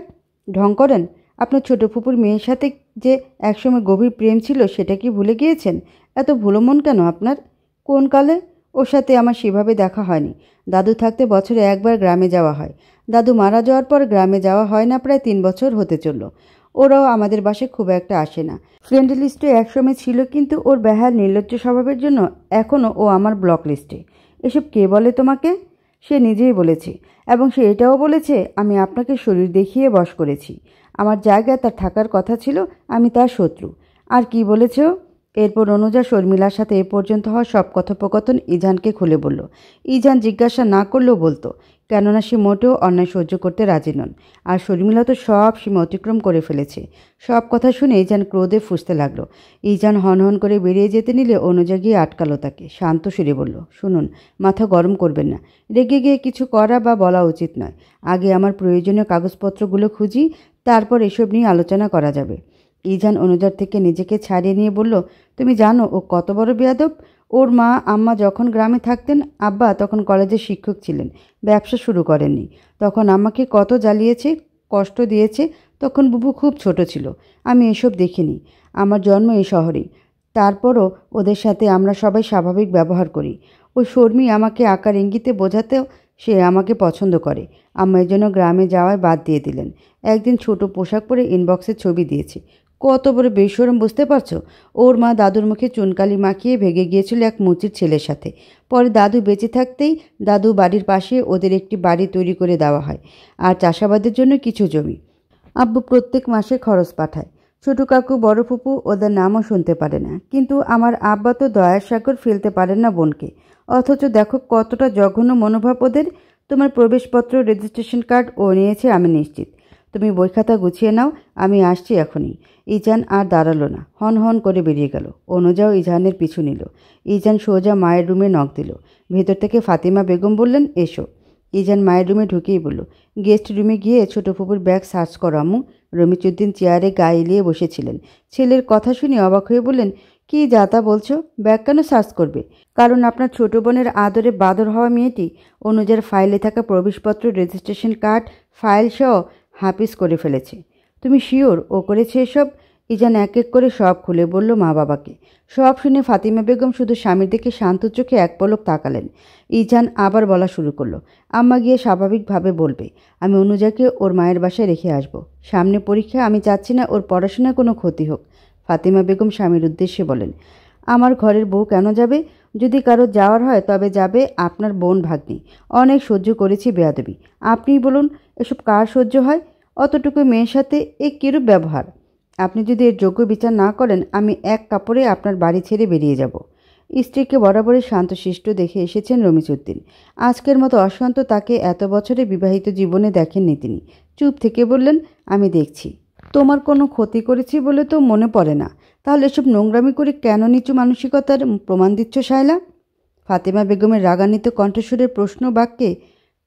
ঢং করেন? আপনার ছোট ফুপুর মেয়ের সাথে যে একসময় গভীর প্রেম ছিল সেটা কি ভুলে গিয়েছেন? এত ভুলো মন কেন আপনার? কোন কালে? ওর সাথে আমার সেভাবে দেখা হয়নি। দাদু থাকতে বছরে একবার গ্রামে যাওয়া হয়। দাদু মারা যাওয়ার পর গ্রামে যাওয়া হয় না প্রায় 3 বছর হতে চলল। ওরাও আমাদের বাসায় খুব একটা আসে না। ফ্রেন্ড লিস্টে একসময় ছিল, কিন্তু ওর বেহাল নির্লজ্জ স্বভাবের জন্য এখনও ও আমার ব্লক লিস্টে। এসব কে বলে তোমাকে? সে নিজেই বলেছে, এবং সে এটাও বলেছে আমি আপনাকে শরীর দেখিয়ে বশ করেছি। আমার জায়গায় তার থাকার কথা ছিল, আমি তার শত্রু। আর কি বলেছ? এরপর অনুজা শর্মিলার সাথে এ পর্যন্ত হওয়া সব কথোপকথন ইজানকে খুলে বলল। ইজান জিজ্ঞাসা না করলেও বলতো, কেননা সে মোটেও অন্যায় সহ্য করতে রাজি নন। আর শর্মিলা তো সব সীমা অতিক্রম করে ফেলেছে। সব কথা শুনে ইজান ক্রোধে ফুঁসতে লাগলো। ইজান হনহন করে বেরিয়ে যেতে নিলে অনুজা গিয়ে আটকালো তাকে। শান্ত সুরে বলল, শুনুন, মাথা গরম করবেন না। রেগে গিয়ে কিছু করা বা বলা উচিত নয়। আগে আমার প্রয়োজনীয় কাগজপত্রগুলো খুঁজি, তারপর এসব নিয়ে আলোচনা করা যাবে। ইজান অনুজার থেকে নিজেকে ছাড়িয়ে নিয়ে বলল, তুমি জানো ও কত বড় বেয়াদব? ওর মা আম্মা যখন গ্রামে থাকতেন, আব্বা তখন কলেজের শিক্ষক ছিলেন, ব্যবসা শুরু করেননি। তখন আম্মাকে কত জ্বালিয়েছে, কষ্ট দিয়েছে। তখন বুবু খুব ছোট ছিল, আমি এসব দেখিনি। আমার জন্ম এই শহরেই, তারপরও ওদের সাথে আমরা সবাই স্বাভাবিক ব্যবহার করি। ওই শর্মী আমাকে আকার ইঙ্গিতে বোঝাতেও সে আমাকে পছন্দ করে। আম্মা এই জন্য গ্রামে যাওয়ায় বাদ দিয়ে দিলেন। একদিন ছোট পোশাক পরে ইনবক্সের ছবি দিয়েছি। কত বড় বেশরম বুঝতে পারছো? ওর মা দাদুর মুখে চুনকালি মাখিয়ে ভেগে গিয়েছিল এক মুচির ছেলের সাথে। পরে দাদু বেঁচে থাকতেই দাদু বাড়ির পাশে ওদের একটি বাড়ি তৈরি করে দেওয়া হয়, আর চাষাবাদের জন্য কিছু জমি। আব্বু প্রত্যেক মাসে খরচ পাঠায়। ছোটো কাকু বড় ফুপু ওদের নামও শুনতে পারে না, কিন্তু আমার আব্বা তো দয়ার সাগর ফেলতে পারেন না বোনকে। অথচ দেখো কতটা জঘন্য মনোভাব ওদের। তোমার প্রবেশপত্র, রেজিস্ট্রেশন কার্ড ও নিয়েছে আমি নিশ্চিত। তুমি বই খাতা গুছিয়ে নাও, আমি আসছি এখনই। ইজান আর দাঁড়ালো না, হন হন করে বেরিয়ে গেল। অনুজাও ইজানের পিছু নিল। ইজান সোজা মায়ের রুমে নক দিল। ভেতর থেকে ফাতিমা বেগম বললেন, এসো। ইজান মায়ের রুমে ঢুকেই বলল, গেস্ট রুমে গিয়ে ছোটো ফুপুর ব্যাগ সার্চ করো আম্মু। রমিজউদ্দিন চেয়ারে গায়ে এলিয়ে বসেছিলেন। ছেলের কথা শুনে অবাক হয়ে বললেন, কি যাতা বলছো? ব্যাগ কেন সার্চ করবে? কারণ আপনার ছোটো বোনের আদরে বাদর হওয়া মেয়েটি অনুজার ফাইলে থাকা প্রবেশপত্র, রেজিস্ট্রেশন কার্ড, ফাইল সহ হাফিজ করে ফেলেছে। তুমি শিওর ও করেছে এসব? ইজান এক এক করে সব খুলে বলল মা বাবাকে। সব শুনে ফাতিমা বেগম শুধু স্বামীর দিকে শান্ত চোখে এক পলক তাকালেন। ইজান আবার বলা শুরু করলো, আম্মা গিয়ে স্বাভাবিকভাবে বলবে আমি অনুজাকে ওর মায়ের বাসায় রেখে আসব। সামনে পরীক্ষা, আমি চাচ্ছি না ওর পড়াশোনায় কোনো ক্ষতি হোক। ফাতিমা বেগম স্বামীর উদ্দেশ্যে বলেন, আমার ঘরের বউ কেন যাবে? যদি কারো যাওয়ার হয় তবে যাবে আপনার বোন ভাগ্নি। অনেক সহ্য করেছি বেয়াদবি। আপনিই বলুন, এসব কার সহ্য হয়? অতটুকু মেয়ের সাথে এ কিরূপ ব্যবহার? আপনি যদি এর যোগ্য বিচার না করেন, আমি এক কাপড়ে আপনার বাড়ি ছেড়ে বেরিয়ে যাব। স্ত্রীকে বরাবরই শান্তশিষ্ট দেখে এসেছেন রমিজউদ্দিন। আজকের মতো অশান্ত তাকে এত বছরে বিবাহিত জীবনে দেখেননি তিনি। চুপ থেকে বললেন, আমি দেখছি। তোমার কোনো ক্ষতি করেছি বলে তো মনে পড়ে না। তাহলে এসব নোংরামি করে কেন নিচু মানসিকতার প্রমাণ দিচ্ছ শায়লা? ফাতেমা বেগমের রাগান্বিত কণ্ঠস্বরের প্রশ্ন বাক্যে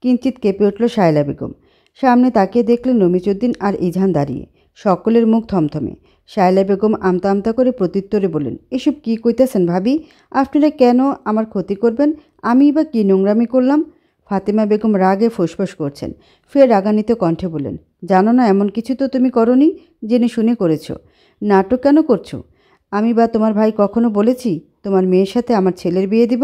কিঞ্চিত কেঁপে উঠল শায়লা বেগম। সামনে তাকিয়ে দেখলেন রমিজউদ্দিন আর ইজান দাঁড়িয়ে। সকলের মুখ থমথমে। শায়লা বেগম আমতা আমতা করে প্রত্যুত্তরে বললেন, এসব কি কইতেছেন ভাবি? আপনারা কেন আমার ক্ষতি করবেন? আমি বা কি নোংরামি করলাম? ফাতেমা বেগম রাগে ফোঁসফোঁস করছেন। ফের রাগান্বিত কণ্ঠে বললেন, জানো না এমন কিছু তো তুমি করনি, জেনে শুনে করেছ। নাটক কেন করছো? আমি বা তোমার ভাই কখনো বলেছি তোমার মেয়ের সাথে আমার ছেলের বিয়ে দিব?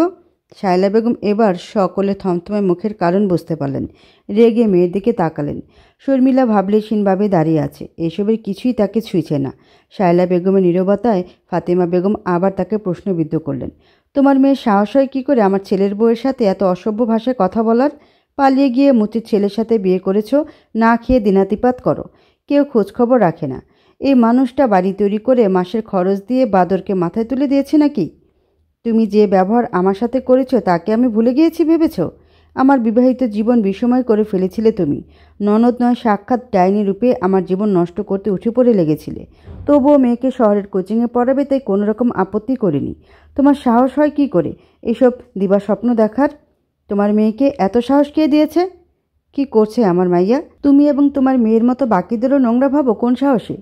শায়লা বেগম এবার সকলে থমথমে মুখের কারণ বুঝতে পারলেন। রেগে মেয়ের দিকে তাকালেন। শর্মিলা ভাবলেশীনভাবে দাঁড়িয়ে আছে, এসবের কিছুই তাকে ছুঁইছে না। শায়লা বেগমের নীরবতায় ফাতেমা বেগম আবার তাকে প্রশ্নবিদ্ধ করলেন, তোমার মেয়ের সাহস হয় কী করে আমার ছেলের বউয়ের সাথে এত অসভ্য ভাষায় কথা বলার? পালিয়ে গিয়ে মুচির ছেলের সাথে বিয়ে করেছো, না খেয়ে দিনাতিপাত করো, কেউ খোঁজখবর রাখে না। এই মানুষটা বাড়ি তৈরি করে মাসের খরচ দিয়ে বাদরকে মাথায় তুলে দিয়েছে নাকি? তুমি যে ব্যবহার আমার সাথে করেছো তাকে আমি ভুলে গিয়েছি ভেবেছ? আমার বিবাহিত জীবন বিষময় করে ফেলেছিলে তুমি। ননদ নয়, সাক্ষাৎ ডাইনি রূপে আমার জীবন নষ্ট করতে উঠে পড়ে লেগেছিলে। তবুও মেয়েকে শহরের কোচিংয়ে পড়াবে তাই কোনো রকম আপত্তি করিনি। তোমার সাহস হয় কি করে এসব দিবা স্বপ্ন দেখার? তোমার মেয়েকে এত সাহস কে দিয়েছে? কি করছে আমার মাইয়া? তুমি এবং তোমার মেয়ের মতো বাকিদেরও নোংরা ভাবো কোন সাহসে?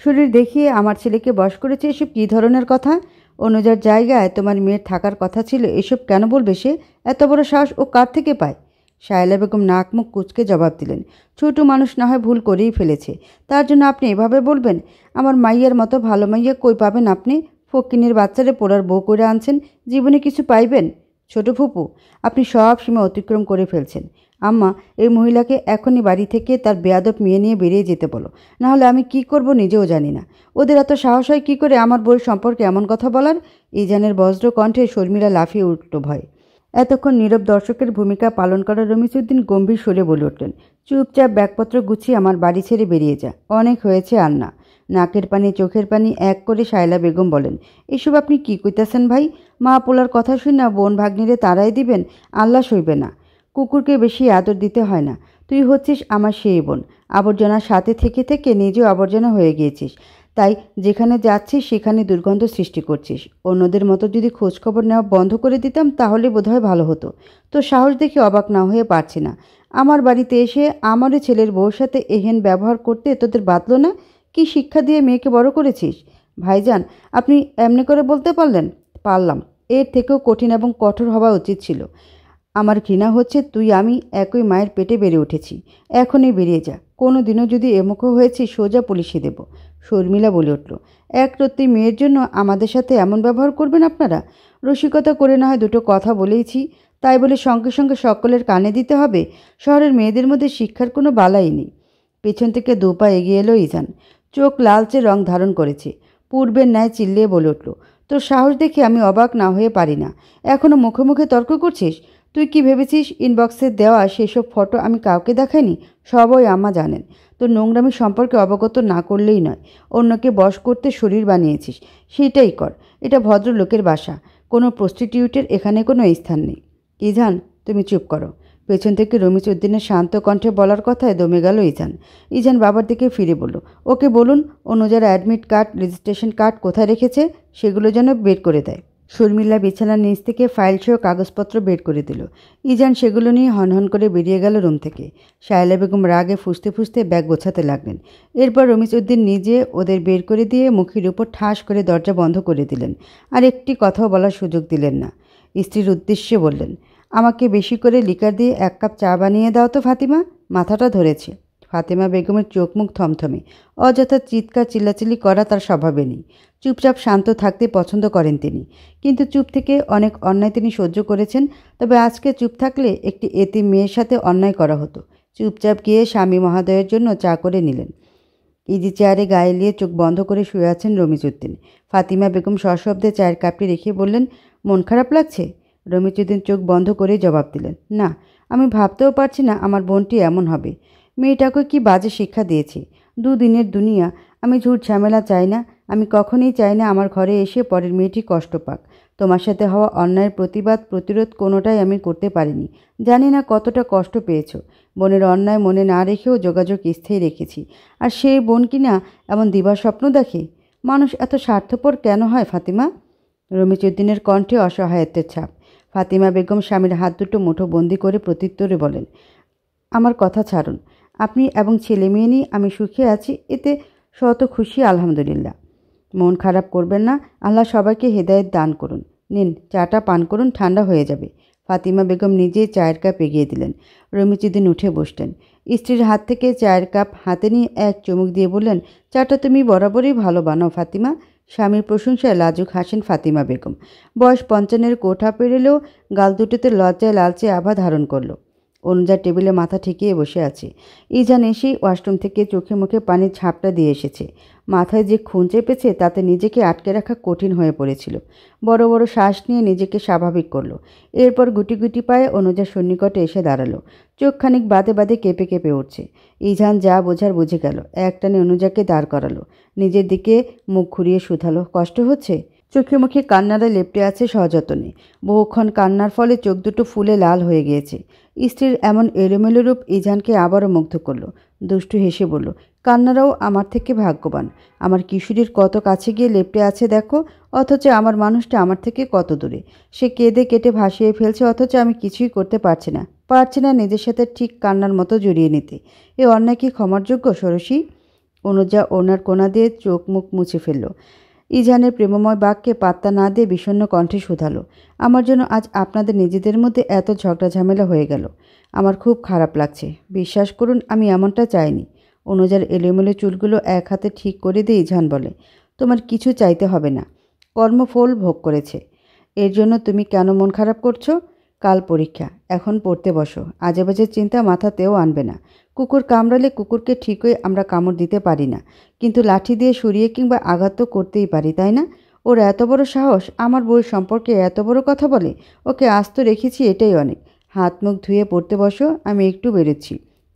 শরীর দেখিয়ে আমার ছেলেকে বশ করেছে, এসব কী ধরনের কথা? অনুজার জায়গায় তোমার মেয়ের থাকার কথা ছিল, এসব কেন বলবে সে? এত বড় সাহস ও কার থেকে পায়? শায়লা বেগম নাক মুখ কুঁচকে জবাব দিলেন, ছোট মানুষ না হয় ভুল করেই ফেলেছে, তার জন্য আপনি এভাবে বলবেন? আমার মাইয়ার মতো ভালো মাইয়া কই পাবেন আপনি? ফকিনের বাচ্চারে পোড়ার বউ করে আনছেন, জীবনে কিছু পাইবেন? ছোট ফুপু, আপনি সব সীমা অতিক্রম করে ফেলছেন। আম্মা, এই মহিলাকে এখনই বাড়ি থেকে তার বেয়াদব মেয়ে নিয়ে বেরিয়ে যেতে বলো, নাহলে আমি কি করব নিজেও জানি না। ওদের এত সাহস হয় কী করে আমার বউয়ের সম্পর্কে এমন কথা বলার? ইজানের বজ্র কণ্ঠে শর্মিলা লাফিয়ে উঠল ভয়। এতক্ষণ নীরব দর্শকের ভূমিকা পালন করা রমিজউদ্দিন গম্ভীর সুরে বলে উঠলেন, চুপচাপ ব্যাগপত্র গুছিয়ে আমার বাড়ি ছেড়ে বেরিয়ে যা, অনেক হয়েছে আর না। নাকের পানি চোখের পানি এক করে শায়লা বেগম বলেন, এসব আপনি কি কইতাছেন ভাই? মা পোলার কথা শুনে বোন ভাগ্নিরে তাড়াই দিবেন? আল্লাহ সইবে না। কুকুরকে বেশি আদর দিতে হয় না। তুই হচ্ছিস আমার সেই বোন। আবর্জনার সাথে থেকে থেকে নিজেও আবর্জনা হয়ে গিয়েছিস, তাই যেখানে যাচ্ছিস সেখানে দুর্গন্ধ সৃষ্টি করছিস। অন্যদের মতো যদি খোঁজখবর নেওয়া বন্ধ করে দিতাম তাহলে বোধহয় ভালো হতো। তো সাহস দেখে অবাক না হয়ে পারছি না। আমার বাড়িতে এসে আমারও ছেলের বউর সাথে এহেন ব্যবহার করতে তোদের বাধল না? কি শিক্ষা দিয়ে মেয়েকে বড় করেছিস? ভাইজান, আপনি এমনি করে বলতে পারলেন? পারলাম। এর থেকেও কঠিন এবং কঠোর হওয়া উচিত ছিল। আমার ঘৃণা হচ্ছে তুই আমি একই মায়ের পেটে বেড়ে উঠেছি। এখনই বেরিয়ে যা। কোনো দিনও যদি এমুখো হয়েছি সোজা পুলিশে দেব। শর্মিলা বলে উঠল, একরত্তি মেয়ের জন্য আমাদের সাথে এমন ব্যবহার করবেন আপনারা? রসিকতা করে না হয় দুটো কথা বলেইছি, তাই বলে সঙ্গে সঙ্গে সকলের কানে দিতে হবে? শহরের মেয়েদের মধ্যে শিক্ষার কোনো বালাই নেই। পেছন থেকে দুপা এগিয়ে এলো ইজান। চোখ লালচে রং ধারণ করেছে। পূর্বের ন্যায় চিল্লিয়ে বলে উঠল, তোর সাহস দেখে আমি অবাক না হয়ে পারি না। এখনও মুখে মুখে তর্ক করছিস? তুই কি ভেবেছিস ইনবক্সে দেওয়া সেসব ফটো আমি কাউকে দেখাইনি? সবই আম্মা জানেন। তোর নোংরামি সম্পর্কে অবগত না করলেই নয়, অন্যকে বশ করতে শরীর বানিয়েছিস, সেটাই কর। এটা ভদ্রলোকের বাসা, কোনো প্রস্টিটিউটের এখানে কোনো স্থান নেই। ইজান, তুমি চুপ করো। পেছন থেকে রমিজ উদ্দিনের শান্ত কণ্ঠে বলার কথায় দমে গেল ইজান। ইজান বাবার দিকে ফিরে বলল, ওকে বলুন অনুজার অ্যাডমিট কার্ড, রেজিস্ট্রেশন কার্ড কোথায় রেখেছে সেগুলো যেন বের করে দেয়। শর্মিলা বিছানার নিচ থেকে ফাইলসহ কাগজপত্র বের করে দিল। ইজান সেগুলো নিয়ে হনহন করে বেরিয়ে গেল রুম থেকে। শায়লা বেগম রাগে ফুঁসতে ফুঁসতে ব্যাগ গোছাতে লাগলেন। এরপর রমিজ উদ্দিন নিজে ওদের বের করে দিয়ে মুখের উপর ঠাস করে দরজা বন্ধ করে দিলেন। আর একটি কথাও বলার সুযোগ দিলেন না। স্ত্রীর উদ্দেশ্যে বললেন, আমাকে বেশি করে লিকার দিয়ে 1 কাপ চা বানিয়ে দাও তো ফাতিমা। মাথাটা ধরেছে। ফাতেমা বেগমের চোখ মুখ থমথমে। অযথা চিৎকার চিল্লাচিল্লি করা তার স্বভাবে নেই। চুপচাপ শান্ত থাকতে পছন্দ করেন তিনি। কিন্তু চুপ থেকে অনেক অন্যায় তিনি সহ্য করেছেন। তবে আজকে চুপ থাকলে একটি এতিম মেয়ের সাথে অন্যায় করা হতো। চুপচাপ গিয়ে স্বামী মহোদয়ের জন্য চা করে নিলেন। ইজি চেয়ারে গায়ে নিয়ে চোখ বন্ধ করে শুয়ে আছেন রমিজ উদ্দিন। ফাতিমা বেগম সশব্দে চায়ের কাপটি রেখে বললেন, মন খারাপ লাগছে? রমিজ উদ্দিন চোখ বন্ধ করে জবাব দিলেন, না, আমি ভাবতেও পারছি না আমার বোনটি এমন হবে। মেয়েটাকে কি বাজে শিক্ষা দিয়েছি। দুদিনের দুনিয়া। আমি ঝুট ঝামেলা চাই না। আমি কখনোই চাই না আমার ঘরে এসে পরের মেয়েটি কষ্ট পাক। তোমার সাথে হওয়া অন্যায়ের প্রতিবাদ প্রতিরোধ কোনোটাই আমি করতে পারিনি। জানি না কতটা কষ্ট পেয়েছ। বোনের অন্যায় মনে না রেখেও যোগাযোগ স্থায়ী রেখেছি। আর সেই বোন কিনা এমন দিবার স্বপ্ন দেখে? মানুষ এত স্বার্থপর কেন হয় ফাতিমা? রমিজ উদ্দিনের কণ্ঠে অসহায়ত্বের ছাপ। ফাতিমা বেগম স্বামীর হাত দুটো মুঠো বন্দি করে প্রত্যুত্তরে বলেন, আমার কথা ছাড়ুন। আপনি এবং ছেলে মেয়ে নিয়ে আমি সুখে আছি, এতে শত খুশি আলহামদুলিল্লাহ। মন খারাপ করবেন না। আল্লাহ সবাইকে হেদায়েত দান করুন। নিন, চাটা পান করুন, ঠান্ডা হয়ে যাবে। ফাতিমা বেগম নিজেই চায়ের কাপ এগিয়ে দিলেন। রমিজ উদ্দিন উঠে বসলেন। স্ত্রীর হাত থেকে চায়ের কাপ হাতে নিয়ে এক চুমুক দিয়ে বললেন, চাটা তুমি বরাবরই ভালো বানাও ফাতিমা। স্বামীর প্রশংসায় লাজুক হাসেন ফাতিমা বেগম। বয়স 55-এর কোঠা পেরেলেও গাল দুটোতে লজ্জায় লালচে আভা ধারণ করল। অনুজা টেবিলে মাথা ঠেকিয়ে বসে আছে। ইজান এসেই ওয়াশরুম থেকে চোখে মুখে পানির ঝাপটা দিয়ে এসেছে। মাথায় যে খুন চেপেছে তাতে নিজেকে আটকে রাখা কঠিন হয়ে পড়েছিল। বড় বড় শ্বাস নিয়ে নিজেকে স্বাভাবিক করল। এরপর গুটি গুটি পায়ে অনুজার সন্নিকটে এসে দাঁড়ালো। চোখ খানিক বাদে বাদে কেঁপে কেঁপে উঠছে। ইজান যা বোঝার বুঝে গেল। একটানে অনুজাকে দাঁড় করালো। নিজের দিকে মুখ ঘুরিয়ে শুধালো, কষ্ট হচ্ছে? চোখে মুখে কান্নারা লেপ্টে আছে সযত্নে। বহুক্ষণ কান্নার ফলে চোখ দুটো ফুলে লাল হয়ে গিয়েছে। স্ত্রীর এমন এলোমেলো রূপ ইজানকে আবারও মুগ্ধ করল। দুষ্টু হেসে বলল, কান্নারাও আমার থেকে ভাগ্যবান। আমার কিশোরীর কত কাছে গিয়ে লেপ্টে আছে দেখো, অথচ আমার মানুষটা আমার থেকে কত দূরে। সে কেঁদে কেটে ভাসিয়ে ফেলছে, অথচ আমি কিছুই করতে পারছি না নিজের সাথে ঠিক কান্নার মতো জড়িয়ে নিতে। এ অন্যায় কি ক্ষমার যোগ্য ষোড়শী? অনুজা ওনার কোনা দিয়ে চোখ মুখ মুছে ফেলল। ইজানের প্রেমময় বাক্যে পাত্তা না দিয়ে বিষণ্ণ কণ্ঠে শুধালো, আমার জন্য আজ আপনাদের নিজেদের মধ্যে এত ঝগড়া ঝামেলা হয়ে গেল। আমার খুব খারাপ লাগছে। বিশ্বাস করুন, আমি এমনটা চাইনি। অনুজার এলোমেলো চুলগুলো এক হাতে ঠিক করে দিয়ে ইজান বলে, তোমার কিছু চাইতে হবে না। কর্মফল ভোগ করেছে। এর জন্য তুমি কেন মন খারাপ করছো? কাল পরীক্ষা, এখন পড়তে বসো। আজে বাজে চিন্তা মাথাতেও আনবে না। কুকুর কামড়ালে কুকুরকে ঠিকই আমরা কামড় দিতে পারি না, কিন্তু লাঠি দিয়ে সরিয়ে কিংবা আঘাত তো করতেই পারি, তাই না? ওর এত বড় সাহস আমার বউয়ের সম্পর্কে এত বড় কথা বলে। ওকে আস্ত রেখেছি, এটাই অনেক। হাত মুখ ধুয়ে পড়তে বসো, আমি একটু বেরোচ্ছি।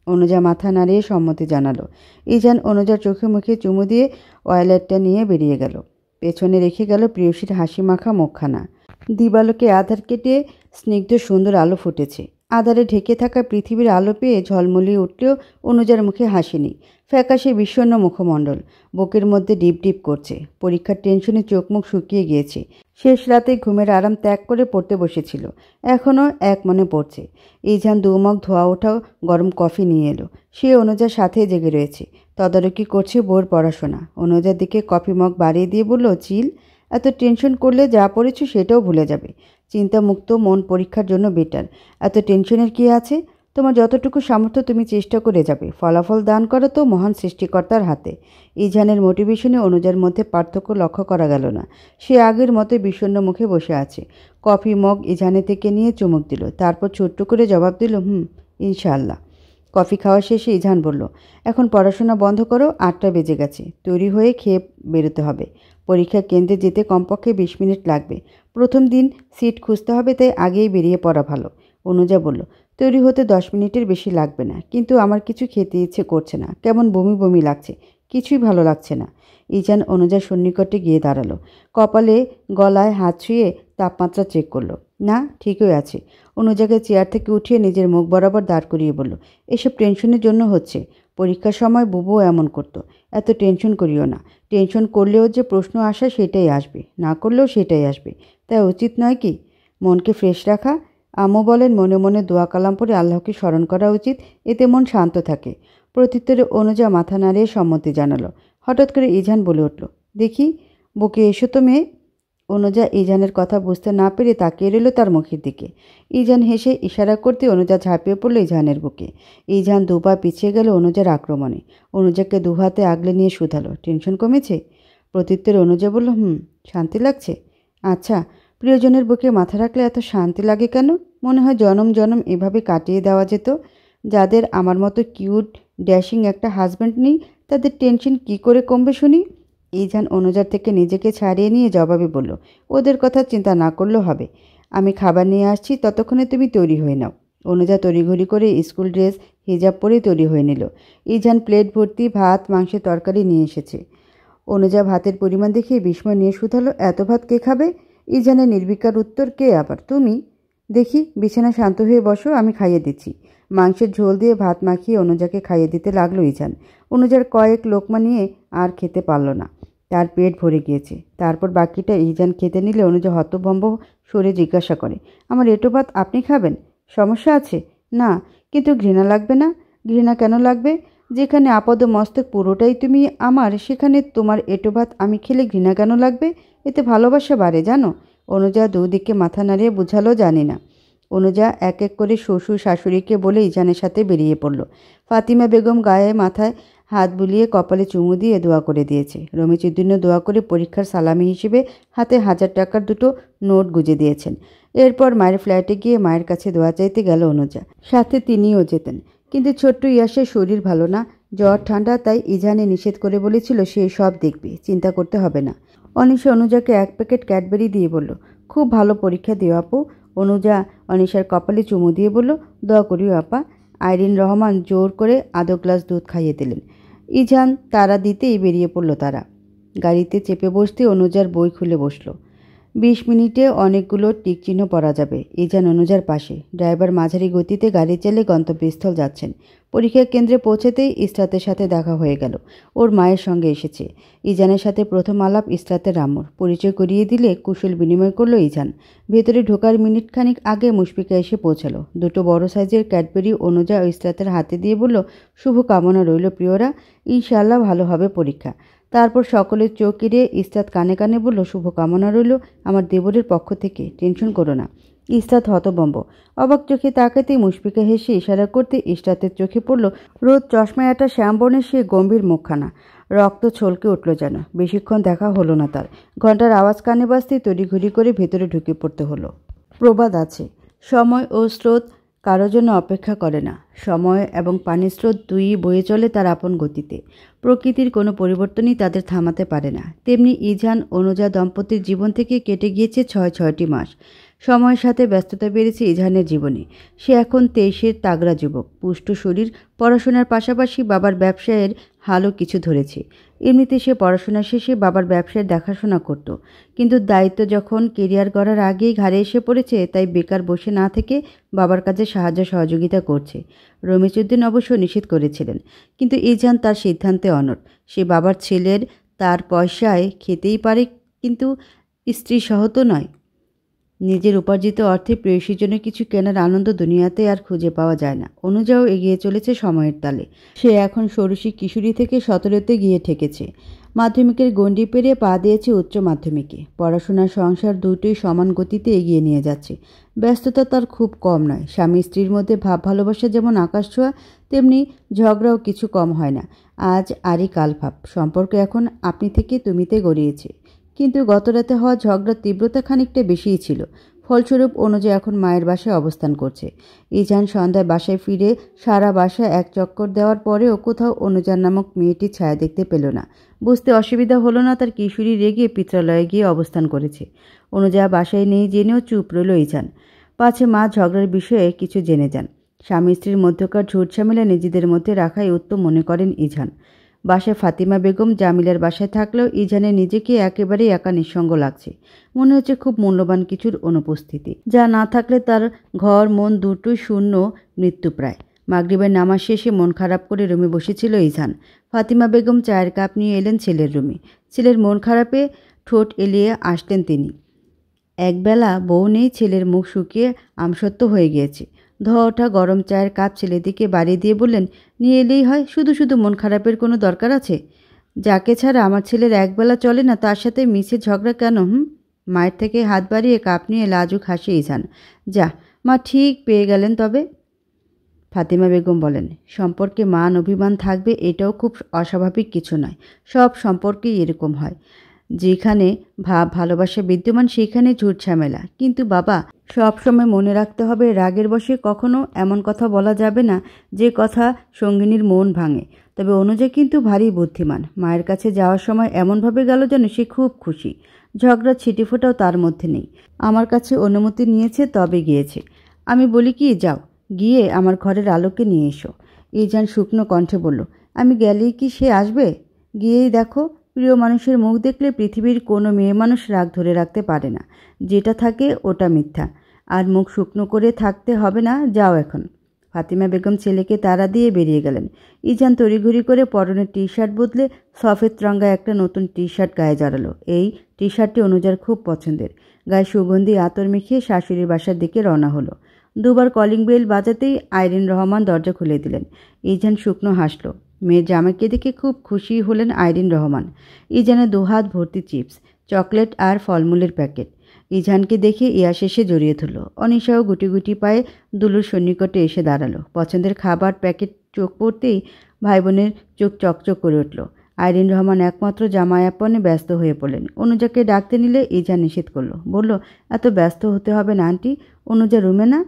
অনুজা মাথা নাড়িয়ে সম্মতি জানালো। ইজান অনুজার চোখে মুখে চুমু দিয়ে ওয়ালেটটা নিয়ে বেরিয়ে গেল। পেছনে রেখে গেল প্রিয়সীর হাসি মাখা মুখখানা। দিবালোকে আধার কেটে স্নিগ্ধ সুন্দর আলো ফুটেছে। আধারে ঢেকে থাকা পৃথিবীর আলো পেয়ে ঝলমলিয়ে উঠলেও অনুজার মুখে হাসি নেই। ফ্যাকাশে বিষণ্ণ মুখমণ্ডল, বুকের মধ্যে ডিপ ডিপ করছে। পরীক্ষার টেনশনে চোখ মুখ শুকিয়ে গিয়েছে। শেষ রাতে ঘুমের আরাম ত্যাগ করে পড়তে বসেছিল। এখনও এক মনে পড়ছে। ইজান দুমগ ধোয়া ওঠা গরম কফি নিয়ে এলো। সে অনুজার সাথে জেগে রয়েছে, তদারকি করছে বউর পড়াশোনা। অনুজার দিকে কফি মগ বাড়িয়ে দিয়ে বলল, চিল। এত টেনশন করলে যা পড়েছো সেটাও ভুলে যাবে। চিন্তামুক্ত মন পরীক্ষার জন্য বেটার। এত টেনশনের কী আছে? তোমার যতটুকু সামর্থ্য তুমি চেষ্টা করে যাবে। ফলাফল দান করা তো মহান সৃষ্টিকর্তার হাতে। ইজানের মোটিভেশনে অনুজার মধ্যে পার্থক্য লক্ষ্য করা গেল না। সে আগের মতো বিষণ্ণ মুখে বসে আছে। কফি মগ ইজানে থেকে নিয়ে চুমুক দিল। তারপর ছোট্ট করে জবাব দিল, ইনশাআল্লাহ। কফি খাওয়া শেষে ইজান বলল, এখন পড়াশোনা বন্ধ করো, 8টা বেজে গেছে। তৈরি হয়ে খেয়ে বেরোতে হবে। পরীক্ষা কেন্দ্রে যেতে কমপক্ষে 20 মিনিট লাগবে। প্রথম দিন সিট খুঁজতে হবে, তাই আগেই বেরিয়ে পড়া ভালো। অনুজা বলল, তৈরি হতে 10 মিনিটের বেশি লাগবে না, কিন্তু আমার কিছু খেতে ইচ্ছে করছে না। কেমন বমি বমি লাগছে, কিছুই ভালো লাগছে না। ইজান অনুজার সন্নিকটে গিয়ে দাঁড়ালো। কপালে গলায় হাত ছুঁয়ে তাপমাত্রা চেক করলো। না, ঠিকই আছে। অনুজাকে চেয়ার থেকে উঠিয়ে নিজের মুখ বরাবর দাঁড় করিয়ে বলল, এসব টেনশনের জন্য হচ্ছে। পরীক্ষার সময় বুবুও এমন করতো। এত টেনশন করিও না। টেনশন করলেও যে প্রশ্ন আসা সেটাই আসবে, না করলেও সেটাই আসবে। তাই উচিত নয় কি মনকে ফ্রেশ রাখা? আম্মু বলেন মনে মনে দোয়া কালাম পড়ে আল্লাহকে স্মরণ করা উচিত, এতে মন শান্ত থাকে। প্রত্যুত্তরে অনুজা মাথা নাড়িয়ে সম্মতি জানালো। হঠাৎ করে ইজান বলে উঠল, দেখি বুকে এসো তো মেয়ে। অনুজা ইজানের কথা বুঝতে না পেরে তাকিয়ে রইল তার মুখের দিকে। ইজান হেসে ইশারা করতে অনুজা ঝাঁপিয়ে পড়ল ইজানের বুকে। ইজান দুপা পিছিয়ে গেল অনুজার আক্রমণে। অনুজাকে দুহাতে আগলে নিয়ে শুধালো, টেনশন কমেছে? প্রত্যুত্তরে অনুজা বলল, শান্তি লাগছে। আচ্ছা, প্রিয়জনের বুকে মাথা রাখলে এত শান্তি লাগে কেন? মনে হয় জনম জনম এভাবে কাটিয়ে দেওয়া যেত। যাদের আমার মতো কিউট ড্যাশিং একটা হাজব্যান্ড নেই, তাদের টেনশন কি করে কমবে শুনি? ইজান অনুজার থেকে নিজেকে ছাড়িয়ে নিয়ে জবাবে বলল, ওদের কথা চিন্তা না করলেও হবে। আমি খাবার নিয়ে আসছি, ততক্ষণে তুমি তৈরি হয়ে নাও। অনুজা তড়িঘড়ি করে স্কুল ড্রেস হিজাব পরে তৈরি হয়ে নিল। ইজান প্লেট ভর্তি ভাত মাংসের তরকারি নিয়ে এসেছে। অনুজা ভাতের পরিমাণ দেখিয়ে বিস্ময় নিয়ে শুধালো, এত ভাত কে খাবে? ইজানের নির্বিকার উত্তর, কে আবার? তুমি। দেখি বিছানা শান্ত হয়ে বসো, আমি খাইয়ে দিচ্ছি। মাংসের ঝোল দিয়ে ভাত মাখিয়ে অনুজাকে খাইয়ে দিতে লাগলো ইজান। অনুজার কয়েক লোকমা নিয়ে আর খেতে পারল না, তার পেট ভরে গিয়েছে। তারপর বাকিটা ইজান খেতে নিলে অনুজা হতভম্ব সরে জিজ্ঞাসা করে, আমার এঁটো ভাত আপনি খাবেন? সমস্যা আছে? না, কিন্তু ঘৃণা লাগবে না? ঘৃণা কেন লাগবে? যেখানে আপদ মস্তক পুরোটাই তুমি আমার, সেখানে তোমার এঁটো ভাত আমি খেলে ঘৃণা কেন লাগবে? এতে ভালোবাসা বাড়ে জানো। অনুজা দুদিকে মাথা নাড়িয়ে বুঝালো, জানি না। অনুজা এক এক করে শ্বশুর শাশুড়িকে বলে ইজানের সাথে বেরিয়ে পড়ল। ফাতিমা বেগম গায়ে মাথায় হাত বুলিয়ে কপালে চুমু দিয়ে দোয়া করে দিয়েছে। রমিজউদ্দিনও দোয়া করে পরীক্ষার সালামি হিসেবে হাতে 1000 টাকার দুটো নোট গুঁজে দিয়েছেন। এরপর মায়ের ফ্ল্যাটে গিয়ে মায়ের কাছে দোয়া চাইতে গেল অনুজা। সাথে তিনিও যেতেন, কিন্তু ছোট্ট ইয়াসের শরীর ভালো না, জ্বর ঠান্ডা, তাই ইজানে নিষেধ করে বলেছিল সে সব দেখবে, চিন্তা করতে হবে না। অনিশা অনুজাকে 1 প্যাকেট ক্যাডবেরি দিয়ে বলল, খুব ভালো পরীক্ষা দিও আপু। অনুজা অনিশার কপালে চুমু দিয়ে বলল, দোয়া করিও আপা। আইরিন রহমান জোর করে আধা গ্লাস দুধ খাইয়ে দিলেন। ইজান তারা দিতেই বেরিয়ে পড়ল তারা। গাড়িতে চেপে বসতে অনুজার বই খুলে বসল। 20 মিনিটে অনেকগুলো টিকচিহ্ন পড়া যাবে। ইজান অনুজার পাশে। ড্রাইভার মাঝারি গতিতে গাড়ি চালিয়ে গন্তব্যস্থল যাচ্ছেন। পরীক্ষা কেন্দ্রে পৌঁছাতেই ইসরাতের সাথে দেখা হয়ে গেল। ওর মায়ের সঙ্গে এসেছে। ইজানের সাথে প্রথম আলাপ ইসরাতের আম্মুর। পরিচয় করিয়ে দিলে কুশল বিনিময় করল ইজান। ভেতরে ঢোকার মিনিট খানিক আগে মুশফিকা এসে পৌঁছালো। দুটো বড় সাইজের ক্যাডবেরি অনুজা ও ইসরাতের হাতে দিয়ে বলল, শুভ কামনা রইল প্রিয়রা, ইনশাআল্লাহ ভালো হবে পরীক্ষা। তারপর সকলের চোখ এড়িয়ে ইসরাত কানে কানে বলল, শুভকামনা রইল আমার দেবরের পক্ষ থেকে, টেনশন করো না। ইসরাত হতভম্ব। অবাক চোখে তাকাতেই মুশফিকা হেসে ইশারা করতে ইসরাতের চোখে পড়ল রোদ চশমায় একটা শ্যামবর্ণের সে গম্ভীর মুখখানা। রক্ত ছলকে উঠল যেন। বেশিক্ষণ দেখা হলো না তার। ঘন্টার আওয়াজ কানে বাজতেই তড়িঘড়ি করে ভেতরে ঢুকে পড়তে হলো। প্রবাদ আছে, সময় ও স্রোত কারো জন্য অপেক্ষা করে না। সময় এবং পানির স্রোত দুই-ই বয়ে চলে তার আপন গতিতে। প্রকৃতির কোনো পরিবর্তনই তাদের থামাতে পারে না। তেমনি ইজান অনুজা দম্পতির জীবন থেকে কেটে গিয়েছে 6টি মাস। সময়ের সাথে ব্যস্ততা বেড়েছে ইজানের জীবনে। সে এখন 23-এর তাগড়া যুবক, পুষ্ট শরীর। পড়াশোনার পাশাপাশি বাবার ব্যবসায়ের হালও কিছু ধরেছে। এমনিতে সে পড়াশোনা শেষে বাবার ব্যবসার দেখাশোনা করত, কিন্তু দায়িত্ব যখন কেরিয়ার গড়ার আগেই ঘাড়ে এসে পড়েছে, তাই বেকার বসে না থেকে বাবার কাছে সাহায্য সহযোগিতা করছে। রমিজউদ্দিন অবশ্য নিষেধ করেছিলেন, কিন্তু ইজান তার সিদ্ধান্তে অনড়। সে বাবার ছেলের, তার পয়সায় খেতেই পারে, কিন্তু স্ত্রী সহ তো নয়। নিজের উপার্জিত অর্থে প্রেয়সীর জন্য কিছু কেনার আনন্দ দুনিয়াতে আর খুঁজে পাওয়া যায় না। অনুযাও এগিয়ে চলেছে সময়ের তালে। সে এখন ষোড়শী কিশোরী থেকে 17তে গিয়ে ঠেকেছে। মাধ্যমিকের গণ্ডি পেরিয়ে পা দিয়েছে উচ্চ মাধ্যমিকে। পড়াশোনার সংসার দুটোই সমান গতিতে এগিয়ে নিয়ে যাচ্ছে। ব্যস্ততা তার খুব কম নয়। স্বামী স্ত্রীর মধ্যে ভাব ভালোবাসা যেমন আকাশ ছোঁয়া, তেমনি ঝগড়াও কিছু কম হয় না। আজ আরই কাল ভাব। সম্পর্ক এখন আপনি থেকে তুমিতে গড়িয়েছে। কিন্তু গতরাতে হওয়া ঝগড়ার তীব্রতা খানিকটা বেশিই ছিল। ফলস্বরূপ অনুজা এখন মায়ের বাসায় অবস্থান করছে। ইজান সন্ধ্যায় বাসায় ফিরে সারা বাসায় এক চক্কর দেওয়ার পরেও কোথাও অনুজার নামক মেয়েটির ছায়া দেখতে পেল না। বুঝতে অসুবিধা হলো না তার কিশোরী রেগে পিত্রালয়ে গিয়ে অবস্থান করেছে। অনুজা বাসায় নেই জেনেও চুপ রইল ইজান। পাছে মা ঝগড়ার বিষয়ে কিছু জেনে যান। স্বামী স্ত্রীর মধ্যকার ঝুটঝামেলা নিজেদের মধ্যে রাখাই উত্তম মনে করেন ইজান। বাসায় ফাতিমা বেগম জামিলার বাসায় থাকলেও ইজানের নিজেকে একেবারেই একা নিঃসঙ্গ লাগছে। মনে হচ্ছে খুব মূল্যবান কিছুর অনুপস্থিতি, যা না থাকলে তার ঘর মন দুটোই শূন্য, মৃত্যুপ্রায়। মাগরিবের নামাজ শেষে মন খারাপ করে রুমে বসেছিল ইজান। ফাতিমা বেগম চায়ের কাপ নিয়ে এলেন ছেলের রুমে। ছেলের মন খারাপে ঠোঁট এলিয়ে আসলেন তিনি। একবেলা বউ নেই, ছেলের মুখ শুকিয়ে আমসত্ব হয়ে গিয়েছে। ধোয়া ওঠা গরম চায়ের কাপ ছেলেদিকে বাড়িয়ে দিয়ে বললেন, নিয়ে এলেই হয়, শুধু শুধু মন খারাপের কোনো দরকার আছে? যাকে ছাড়া আমার ছেলের একবেলা চলে না তার সাথে মিছে ঝগড়া কেন? মায়ের থেকে হাত বাড়িয়ে কাপ নিয়ে লাজুক হাসি ইজান। যা, মা ঠিক পেয়ে গেলেন তবে। ফাতিমা বেগম বলেন, সম্পর্কে মান অভিমান থাকবে এটাও খুব অস্বাভাবিক কিছু নয়। সব সম্পর্কেই এরকম হয়। যেখানে ভাব ভালোবাসা বিদ্যমান সেখানে ঝুট ঝামেলা। কিন্তু বাবা, সব সময় মনে রাখতে হবে রাগের বশে কখনো এমন কথা বলা যাবে না যে কথা সঙ্গিনীর মন ভাঙে। তবে অনুজা কিন্তু ভারী বুদ্ধিমান। মায়ের কাছে যাওয়ার সময় এমনভাবে গেল যেন সে খুব খুশি। ঝগড়া ছিটেফোঁটাও তার মধ্যে নেই। আমার কাছে অনুমতি নিয়েছে তবে গিয়েছে। আমি বলি কি, যাও, গিয়ে আমার ঘরের আলোকে নিয়ে এসো। ইজান শুকনো কণ্ঠে বলল, আমি গেলেই কি সে আসবে? গিয়েই দেখো। প্রিয় মানুষের মুখ দেখলে পৃথিবীর কোনো মেয়ে মানুষ রাগ ধরে রাখতে পারে না। যেটা থাকে ওটা মিথ্যা। আর মুখ শুকনো করে থাকতে হবে না, যাও এখন। ফাতিমা বেগম ছেলেকে তাড়া দিয়ে বেরিয়ে গেলেন। ইজান তড়িঘড়ি করে পরনের টি শার্ট বদলে সফেদ রঙা একটা নতুন টি শার্ট গায়ে জড়ালো। এই টি শার্টটি অনুজার খুব পছন্দের। গায়ে সুগন্ধি আতর মিখিয়ে শাশুড়ির বাসার দিকে রওনা হলো। দুবার কলিং বেল বাজাতেই আইরিন রহমান দরজা খুলে দিলেন। ইজান শুকনো হাসল। মেয়ের জামাইকে দেখে খুব খুশি হলেন আইরিন রহমান। ইজানের দুহাত ভর্তি চিপস, চকলেট আর ফলমূলের প্যাকেট। ইজানকে দেখে ইয়াস এসে জড়িয়ে ধরল। অনিশাও গুটি গুটি পায়ে দুলুর সন্নিকটে এসে দাঁড়ালো। পছন্দের খাবার প্যাকেট চোখ পড়তেই ভাই বোনের চোখ চকচক করে উঠল। আইরিন রহমান একমাত্র জামায়াপনে ব্যস্ত হয়ে পড়লেন। অনুজাকে ডাকতে নিলে ইজান নিষেধ করলো। বলল, এত ব্যস্ত হতে হবে না আন্টি, অনুজা রুমে না?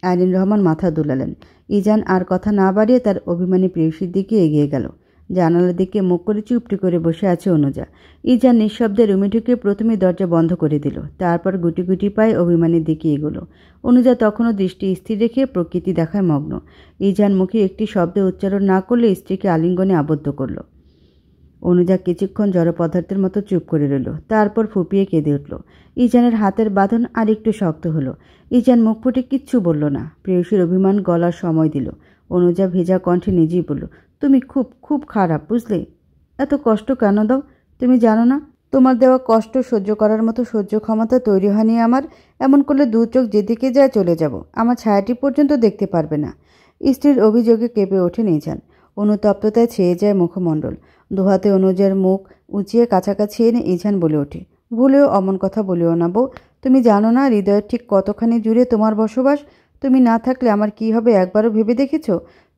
আইরিন রহমান মাথা দুলালেন। ইজান আর কথা না বাড়িয়ে তার অভিমানী প্রেয়সীর দিকে এগিয়ে গেল। জানালার দিকে মুখ করে চুপটি করে বসে আছে অনুজা। ইজান নিঃশব্দে রুমে ঢুকে প্রথমে দরজা বন্ধ করে দিল। তারপর গুটি গুটি পায়ে অভিমানের দিকে এগোলো। অনুজা তখনও দৃষ্টি স্থির রেখে প্রকৃতি দেখায় মগ্ন। ইজান মুখে একটি শব্দ উচ্চারণ না করলে স্ত্রীকে আলিঙ্গনে আবদ্ধ করল। অনুজা কিছুক্ষণ জড় পদার্থের মতো চুপ করে রইল। তারপর ফুপিয়ে কেঁদে উঠল। ইজানের হাতের বাঁধন আর একটু শক্ত হলো। ইজান মুখ ফুটে কিচ্ছু বলল না। প্রেয়সীর অভিমান গলার সময় দিল। অনুজা ভেজা কণ্ঠে নিজেই বলল, তুমি খুব খুব খারাপ, বুঝলে? এত কষ্ট কেন দাও? তুমি জানো না তোমার দেওয়া কষ্ট সহ্য করার মতো সহ্য ক্ষমতা তৈরি হয়নি আমার। এমন করলে দু চোখ যেদিকে যায় চলে যাব, আমার ছায়াটি পর্যন্ত দেখতে পারবে না। স্ত্রীর অভিযোগে কেঁপে ওঠেন ইজান। অনুতপ্ততায় ছেয়ে যায় মুখমণ্ডল। দুহাতে অনুজার মুখ উঁচিয়ে কাছাকাছি এনে ইজান বলে ওঠে, ভুলেও অমন কথা বলিও না বউ। তুমি জানো না হৃদয়ের ঠিক কতখানি জুড়ে তোমার বসবাস। তুমি না থাকলে আমার কি হবে একবারও ভেবে দেখেছ?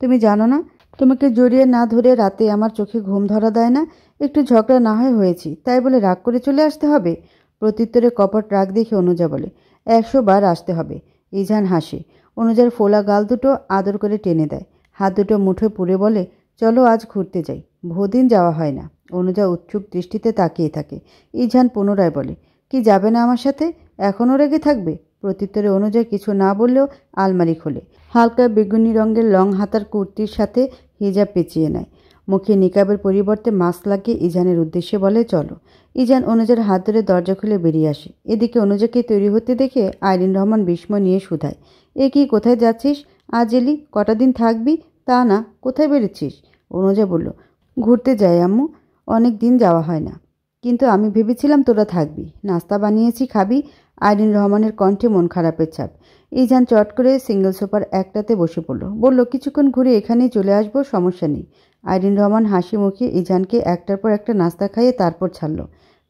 তুমি জানো না তোমাকে জড়িয়ে না ধরে রাতে আমার চোখে ঘুম ধরা দেয় না। একটু ঝগড়া না হয় হয়েছি, তাই বলে রাগ করে চলে আসতে হবে? প্রত্যুত্তরে কপট রাগ দেখে অনুজা বলে, 100 বার আসতে হবে। ইজান হাসে। অনুজার ফোলা গাল দুটো আদর করে টেনে দেয়। হাত দুটো মুঠোয় পুরে বলে, চলো আজ ঘুরতে যাই। বহুদিন যাওয়া হয় না। অনুজা উৎসুক দৃষ্টিতে তাকিয়ে থাকে। ইজান পুনরায় বলে, কি যাবে না আমার সাথে? এখনও রেগে থাকবে? প্রত্যুত্তরে অনুজা কিছু না বললেও আলমারি খোলে। হালকা বেগুনি রঙের লং হাতার কুর্তির সাথে হিজাব পেঁচিয়ে নেয়। মুখে নিকাবের পরিবর্তে মাস্ক লাগিয়ে ইজানের উদ্দেশ্যে বলে, চলো। ইজান অনুজার হাত ধরে দরজা খুলে বেরিয়ে আসে। এদিকে অনুজাকে তৈরি হতে দেখে আইরিন রহমান বিস্ময় নিয়ে শুধায়, এ কি, কোথায় যাচ্ছিস? আজ এলি, কটা দিন থাকবি? তা না, কোথায় বেরোচ্ছিস? অনুজা বলল, ঘুরতে যাই আম্মু, অনেক দিন যাওয়া হয় না। কিন্তু আমি ভেবেছিলাম তোরা থাকবি। নাস্তা বানিয়েছি, খাবি? আইরিন রহমানের কণ্ঠে মন খারাপের ছাপ। ইজান চট করে সিঙ্গেল সোফার একটাতে বসে পড়ল। বলল, কিছুক্ষণ ঘুরে এখানেই চলে আসবো, সমস্যা নেই। আইরিন রহমান হাসি মুখে ইজানকে একটার পর একটা নাস্তা খাইয়ে তারপর ছাড়ল।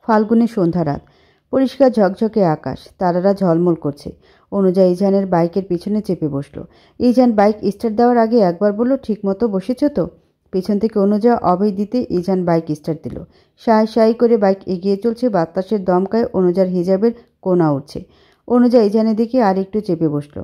ফাল্গুনের সন্ধ্যা রাত, পরিষ্কার ঝকঝকে আকাশ, তারারা ঝলমল করছে। অনুজা ইজানের বাইকের পিছনে চেপে বসল। ইজান বাইক স্টার্ট দেওয়ার আগে একবার বলল, ঠিক মতো বসেছ তো? পেছন থেকে অনুজা অভয় দিতে ইজান বাইক স্টার্ট দিল। সাই সাই করে বাইক এগিয়ে চলছে। বাতাসের দমকায় অনুজার হিজাবের কোনা উঠছে। অনুজা ইজানের দিকে আর একটু চেপে বসল।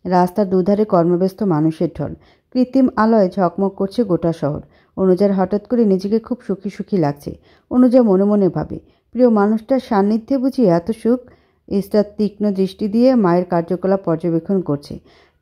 রাস্তার দুধারে কর্মব্যস্ত মানুষের ঢল। কৃত্রিম আলোয় ঝকমক করছে গোটা শহর। অনুজার হঠাৎ করে নিজেকে খুব সুখী সুখী লাগছে। অনুজা মনে মনে ভাবে, প্রিয় মানুষটার সান্নিধ্যে বুঝি এত সুখ। ইসরাত তীক্ষ্ণ দৃষ্টি দিয়ে মায়ের কার্যকলাপ পর্যবেক্ষণ করছে।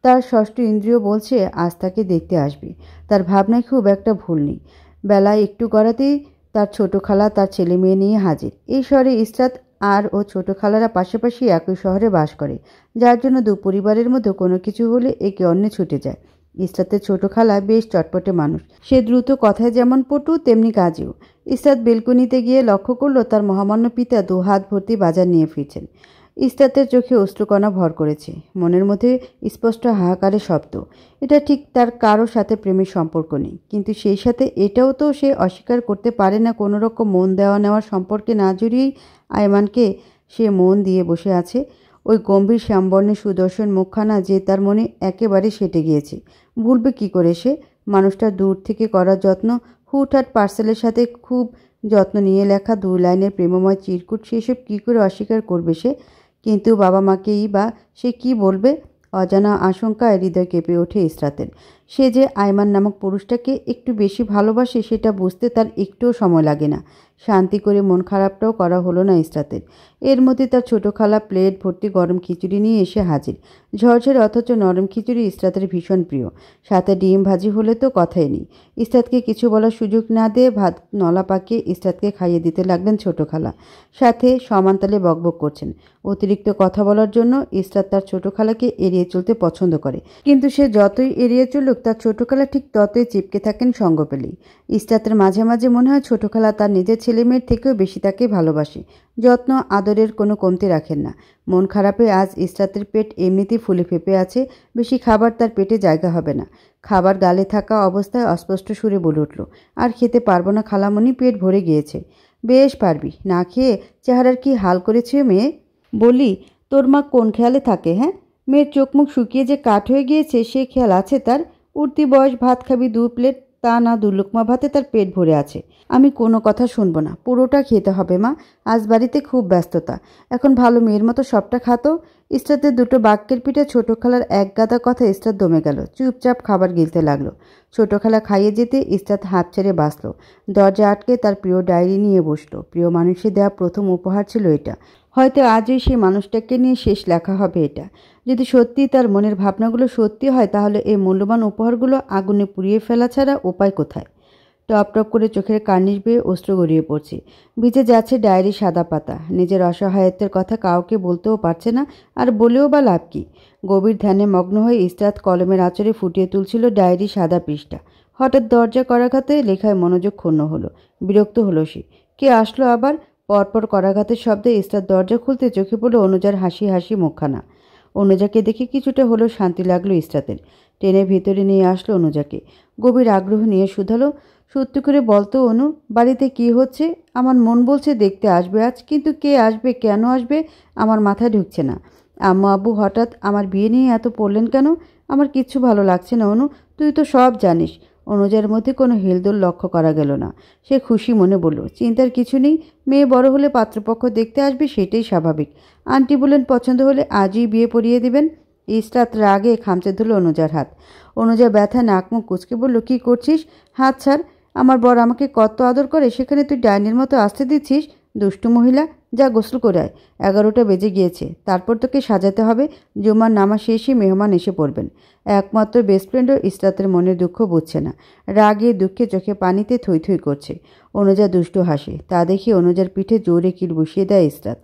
তার ষষ্ঠ ইন্দ্রিয় বলছে আজ তাকে দেখতে আসবে। তার ভাবনায় খুব একটা ভুল নেই। বেলায় একটু গড়াতেই তার ছোট খালা তার ছেলে মেয়ে নিয়ে হাজির। এই শহরে ইসরাত আর ও ছোট খালারা পাশাপাশি একই শহরে বাস করে, যার জন্য দু পরিবারের মধ্যে কোনো কিছু হলে একে অন্যে ছুটে যায়। ইসরাতের ছোট খালা বেশ চটপটে মানুষ। সে দ্রুত কথায় যেমন পটু তেমনি কাজেও। ইসরাত বেলকনিতে গিয়ে লক্ষ্য করল তার মহামান্য পিতা 2 হাত ভর্তি বাজার নিয়ে ফিরছেন। ইসরাতের চোখে অশ্রুকণা ভর করেছে। মনের মধ্যে স্পষ্ট হাহাকারের শব্দ। এটা ঠিক তার কারো সাথে প্রেমের সম্পর্ক নেই, কিন্তু সেই সাথে এটাও তো সে অস্বীকার করতে পারে না কোনো রকম মন দেওয়া নেওয়ার সম্পর্কে না জড়িয়েই আয়মানকে সে মন দিয়ে বসে আছে। ওই গম্ভীর শ্যামবর্ণের সুদর্শন মুখখানা যে তার মনে একেবারে সেটে গিয়েছে। ভুলবে কি করে সে? মানুষটা দূর থেকে করার যত্ন, হুটহাট পার্সেলের সাথে খুব যত্ন নিয়ে লেখা 2 লাইনের প্রেমময় চিরকুট, সেসব কী করে অস্বীকার করবে সে? কিন্তু বাবা মাকেই বা সে কি বলবে? অজানা আশঙ্কায় হৃদয় কেঁপে ওঠে ইসরাতের। সে যে আয়মান নামক পুরুষটাকে একটু বেশি ভালোবাসে সেটা বুঝতে তার একটুও সময় লাগে না। শান্তি করে মন খারাপটাও করা হলো না ইসরাতের। এর মধ্যে তার ছোট খালা প্লেট ভর্তি গরম খিচুড়ি নিয়ে এসে হাজির। ঝরঝরে অথচ নরম খিচুড়ি ইসরাতের ভীষণ প্রিয়। সাথে ডিম ভাজি হলে তো কথাই নেই। ইসরাতকে কিছু বলার সুযোগ না দিয়ে ভাত নলা পাকিয়ে ইসরাতকে খাইয়ে দিতে লাগলেন ছোট খালা। সাথে সমানতালে বকবক করছেন। অতিরিক্ত কথা বলার জন্য ইসরাত তার ছোট খালাকে এড়িয়ে চলতে পছন্দ করে, কিন্তু সে যতই এড়িয়ে চলুক তার ছোট খালা ঠিক ততই চিপকে থাকেন সঙ্গ পেলেই। ইসরাতের মাঝে মাঝে মনে হয় ছোট খালা তার নিজের ছেলে মেয়ের থেকেও বেশি তাকে ভালোবাসে। যত্ন আদরের কোনো কমতি রাখেন না। মন খারাপে আজ ইসরাতের পেট এমনিতেই ফুলে ফেঁপে আছে। বেশি খাবার তার পেটে জায়গা হবে না। খাবার গালে থাকা অবস্থায় অস্পষ্ট সুরে বলে উঠল, আর খেতে পারবো না খালামণি, পেট ভরে গিয়েছে। বেশ পারবি, না খেয়ে চেহারার কি হাল করেছে মেয়ে। বলি, তোর মা কোন খেয়ালে থাকে? হ্যাঁ, মেয়ের চোখ মুখ শুকিয়ে যে কাঠ হয়ে গিয়েছে সে খেয়াল আছে তার? উঠতি বয়স, ভাত খাবি 2 প্লেট, তা না 2 লোকমা ভাতে তার পেট ভরে আছে। আমি কোনো কথা শুনবো না, পুরোটা খেতে হবে মা। আজ বাড়িতে খুব ব্যস্ততা। এখন ভালো মেয়ের মতো সবটা খাতো। ইসরাতের 2টো বাক্যের পিঠে ছোট খালার এক গাদা কথা ইসরাত দমে গেল। চুপচাপ খাবার গিলতে লাগলো। ছোট খালা খাইয়ে যেতে ইসরাত হাত ছেড়ে বাঁচল। দরজা আটকে তার প্রিয় ডায়েরি নিয়ে বসলো। প্রিয় মানুষের দেওয়া প্রথম উপহার ছিল এটা। হয়তো আজই সেই মানুষটাকে নিয়ে শেষ লেখা হবে এটা। যদি সত্যি তার মনের ভাবনাগুলো সত্যি হয় তাহলে এই মূল্যবান উপহারগুলো আগুনে পুড়িয়ে ফেলা ছাড়া উপায় কোথায়? টপ টপ করে চোখের কার্নিশ বেয়ে অশ্রু গড়িয়ে পড়ছে। ভিজে যাচ্ছে ডায়েরি সাদা পাতা। নিজের অসহায়ত্বের কথা কাউকে বলতেও পারছে না, আর বলেও বা লাভ কি? গভীর ধ্যানে মগ্ন হয়ে ইসরাত কলমের আঁচড়ে ফুটিয়ে তুলছিল ডায়েরি সাদা পৃষ্ঠা। হঠাৎ দরজা করাঘাতে লেখায় মনোযোগ ক্ষুণ্ণ হলো। বিরক্ত হলো সে। কে আসলো আবার? পরপর করাঘাতের শব্দে ইসরাত দরজা খুলতে চোখে পড়ল অনুজার হাসি হাসি মুখখানা। অনুজাকে দেখে কিছুটা হলেও শান্তি লাগলো ইসরাতের। টেনে ভেতরে নিয়ে আসলো অনুজাকে। গভীর আগ্রহ নিয়ে শুধালো, সত্যি করে বলতো অনু, বাড়িতে কি হচ্ছে? আমার মন বলছে দেখতে আসবে আজ, কিন্তু কে আসবে, কেন আসবে, আমার মাথায় ঢুকছে না। আম্মু আব্বু হঠাৎ আমার বিয়ে নিয়ে এত পড়লেন কেন? আমার কিচ্ছু ভালো লাগছে না অনু, তুই তো সব জানিস। অনুজার মধ্যে কোনো হেলদোল লক্ষ্য করা গেল না। সে খুশি মনে বলল, চিন্তার কিছু নেই, মেয়ে বড় হলে পাত্রপক্ষ দেখতে আসবে, সেটাই স্বাভাবিক। আন্টি বললেন পছন্দ হলে আজই বিয়ে পড়িয়ে দেবেন। ইসরাত রাগে খামচে ধরল অনুজার হাত। অনুজা ব্যথা নাক মুখ কুচকে বলল, কি করছিস? হাত ছাড়। আমার বর আমাকে কত আদর করে, সেখানে তুই ডাইনির মতো আসতে দিচ্ছিস? দুষ্টু মহিলা, যা গোসল করে আয়। 11টা বেজে গিয়েছে, তারপর তোকে সাজাতে হবে। জুমার নামাজ শেষে মেহমান এসে পড়বেন। একমাত্র বেস্ট ফ্রেন্ডও ইসরাতের মনের দুঃখ বুঝছে না। রাগে দুঃখে চোখে পানিতে থই থই করছে। অনুজা দুষ্টু হাসে। তা দেখে অনুজার পিঠে জোরে কিল বসিয়ে দেয় ইসরাত।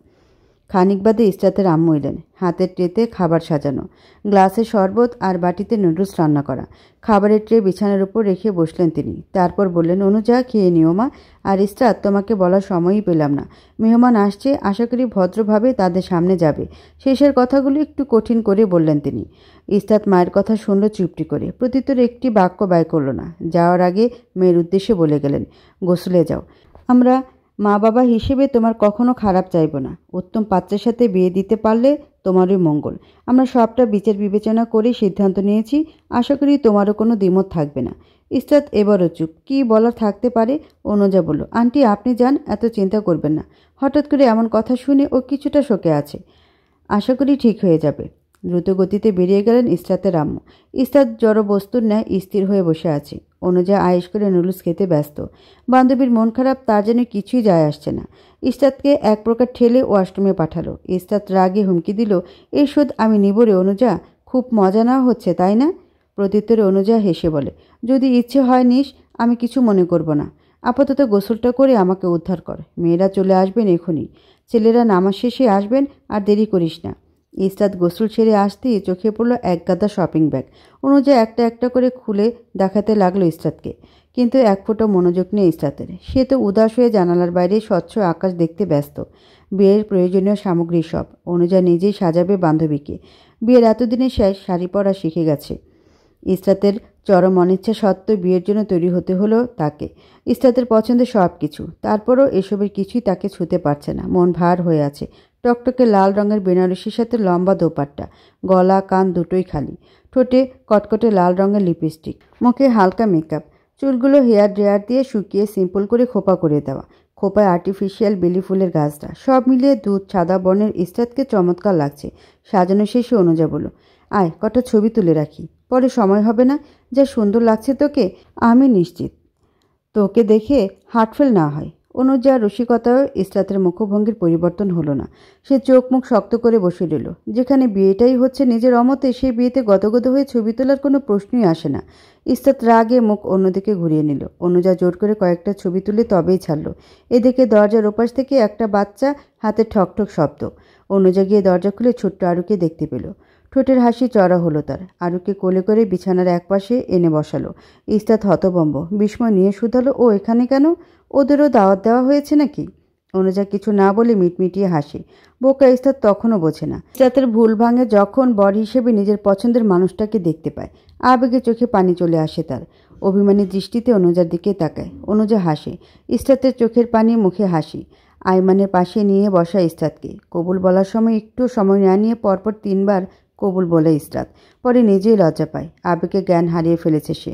খানিক বাদে ইসরাতের আম্মু এলেন। হাতের ট্রেতে খাবার সাজানো, গ্লাসে শরবত আর বাটিতে নুডলস রান্না করা। খাবারের ট্রে বিছানার উপর রেখে বসলেন তিনি। তারপর বললেন, অনুজা, খেয়ে নিও মা। আর ইসরাত, তোমাকে বলার সময়ই পেলাম না। মেহমান আসছে, আশা করি ভদ্রভাবে তাদের সামনে যাবে। শেষের কথাগুলো একটু কঠিন করে বললেন তিনি। ইসরাত মায়ের কথা শুনল চুপটি করে, প্রত্যুত্তরে একটি বাক্য ব্যয় করল না। যাওয়ার আগে মেয়ের উদ্দেশ্যে বলে গেলেন, গোসলে যাও। আমরা মা বাবা হিসেবে তোমার কখনো খারাপ চাইব না। উত্তম পাত্রের সাথে বিয়ে দিতে পারলে তোমারই মঙ্গল। আমরা সবটা বিচার বিবেচনা করে সিদ্ধান্ত নিয়েছি। আশা করি তোমারও কোনো দ্বিমত থাকবে না। ইসরাত এবারও চুপ। কি বলার থাকতে পারে? অনুজা বলল, আন্টি আপনি যান, এত চিন্তা করবেন না। হঠাৎ করে এমন কথা শুনে ও কিছুটা শোকে আছে। আশা করি ঠিক হয়ে যাবে। দ্রুত গতিতে বেরিয়ে গেলেন ইসরাতের আম্মু। ইসরাত জড়বস্তুর ন্যায় স্থির হয়ে বসে আছে। অনুজা আয়েশ করে নুডলস খেতে ব্যস্ত। বান্ধবীর মন খারাপ, তার যেন কিছুই যায় আসছে না। ইসরাতকে এক প্রকার ঠেলে ওয়াশরুমে পাঠালো। ইসরাত রাগে হুমকি দিল, এই শোধ আমি নিব রে অনুজা। খুব মজা নেওয়া হচ্ছে তাই না? প্রত্যুত্তরে অনুজা হেসে বলে, যদি ইচ্ছে হয় নিস, আমি কিছু মনে করব না। আপাতত গোসলটা করে আমাকে উদ্ধার কর। মেয়েরা চলে আসবেন এখনই। ছেলেরা নামাজ শেষে আসবেন, আর দেরি করিস না। ইসরাত গোসল সেরে আসতেই চোখে পড়ল এক গাদা শপিং ব্যাগ। অনুজা একটা একটা করে খুলে দেখাতে লাগলো ইসরাতকে। কিন্তু এক ফোঁটা মনোযোগ নেই ইসরাতের। সে তো উদাস হয়ে জানালার বাইরে স্বচ্ছ আকাশ দেখতে ব্যস্ত। বিয়ের প্রয়োজনীয় সামগ্রী সব অনুজা নিজেই সাজাবে বান্ধবীকে। বিয়ের এতদিনে শেষ, শাড়ি পরা শিখে গেছে। ইসরাতের চরম অনিচ্ছা সত্ত্বেও বিয়ের জন্য তৈরি হতে হলো তাকে। ইসরাতের পছন্দের সব কিছু, তারপরও এসবের কিছুই তাকে ছুঁতে পারছে না। মন ভার হয়ে আছে। টকটকে লাল রঙের বেনারসির সাথে লম্বা দোপাট্টা, গলা কান দুটোই খালি, ঠোঁটে কটকটে লাল রঙের লিপস্টিক, মুখে হালকা মেকআপ, চুলগুলো হেয়ার ড্রায়ার দিয়ে শুকিয়ে সিম্পল করে খোপা করে দেওয়া, খোপায় আর্টিফিশিয়াল বেলি ফুলের গাছটা, সব মিলিয়ে দুধ সাদা বর্ণের ইসরাতকে চমৎকার লাগছে। সাজানো শেষে অনুজা বলল, আয় কটা ছবি তুলে রাখি, পরে সময় হবে না। যা সুন্দর লাগছে তোকে, আমি নিশ্চিত তোকে দেখে হার্টফেল না হয়। অনুজা রসিকতায় ইসরাতের মুখভঙ্গির পরিবর্তন হলো না। সে চোখ মুখ শক্ত করে বসে রইল। যেখানে বিয়েটাই হচ্ছে নিজের অমতে, সেই বিয়েতে গদগদ হয়ে ছবি তোলার কোনো প্রশ্নই আসে না। ইসরাত রাগে মুখ অন্যদিকে ঘুরিয়ে নিল। অনুজা জোর করে কয়েকটা ছবি তুলে তবেই ছাড়ল। এদিকে দরজার ওপাশ থেকে একটা বাচ্চা হাতে ঠকঠক শব্দ। অনুজা গিয়ে দরজা খুলে ছোট্ট আরুকে দেখতে পেল। ঠোঁটের হাসি চড়া হলো তার। আরুকে কোলে করে বিছানার একপাশে এনে বসালো। ইসরাত হতভম্ব, বিস্ময় নিয়ে শুধালো, ও এখানে কেন? ওদেরও দাওয়াত দেওয়া হয়েছে নাকি? অনুজা কিছু না বলে মিটমিটিয়ে হাসে। বোকা ইসরাত তখনও বোঝে না। ইসরাতের ভুল ভাঙে যখন বর হিসেবে নিজের পছন্দের মানুষটাকে দেখতে পায়। আবেগে চোখে পানি চলে আসে তার। অভিমানী দৃষ্টিতে অনুজার দিকে তাকায়। অনুজা হাসে। ইসরাতের চোখের পানি, মুখে হাসি। আইমানের পাশে নিয়ে বসা ইসরাতকে। কবুল বলার সময় একটু সময় না নিয়ে পরপর 3 বার কবুল বলে ইসরাত। পরে নিজেই লজ্জা পায়। আবেগে জ্ঞান হারিয়ে ফেলেছে সে।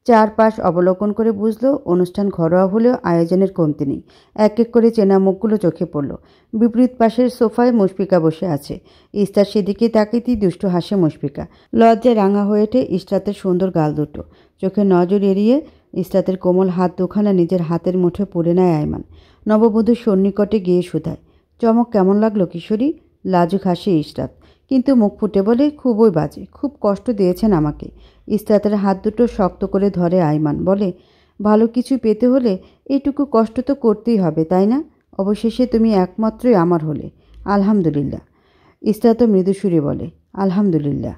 চারপাশ অবলোকন করে বুঝলো অনুষ্ঠান ঘরোয়া হলেও আয়োজনের কমতি নেই। এক এক করে চেনা মুখগুলো চোখে পড়ল। বিপরীত পাশের সোফায় মুশফিকা বসে আছে। ইসরাত সেদিকে তাকিয়েই দুষ্টু হাসে মুশফিকা। লজ্জায় রাঙা হয়ে ওঠে ইসরাতের সুন্দর গাল দুটো। চোখে নজর এড়িয়ে ইসরাতের কোমল হাত দুখানা নিজের হাতের মুঠে পুড়ে নেয় আইমান। নববধূর সন্নিকটে গিয়ে শুধায়, চমক কেমন লাগলো কিশোরী? লাজুক হাসে ইসরাত, কিন্তু মুখ ফুটে বলে, খুবই বাজে, খুব কষ্ট দিয়েছেন আমাকে। ইসরাতের হাত দুটো শক্ত করে ধরে আইমান, বলে, ভালো কিছু পেতে হলে এইটুকু কষ্ট তো করতেই হবে তাই না? অবশেষে তুমি একমাত্রই আমার হলে। আলহামদুলিল্লাহ। ইসরাতও মৃদু সুরে বলে, আলহামদুলিল্লাহ।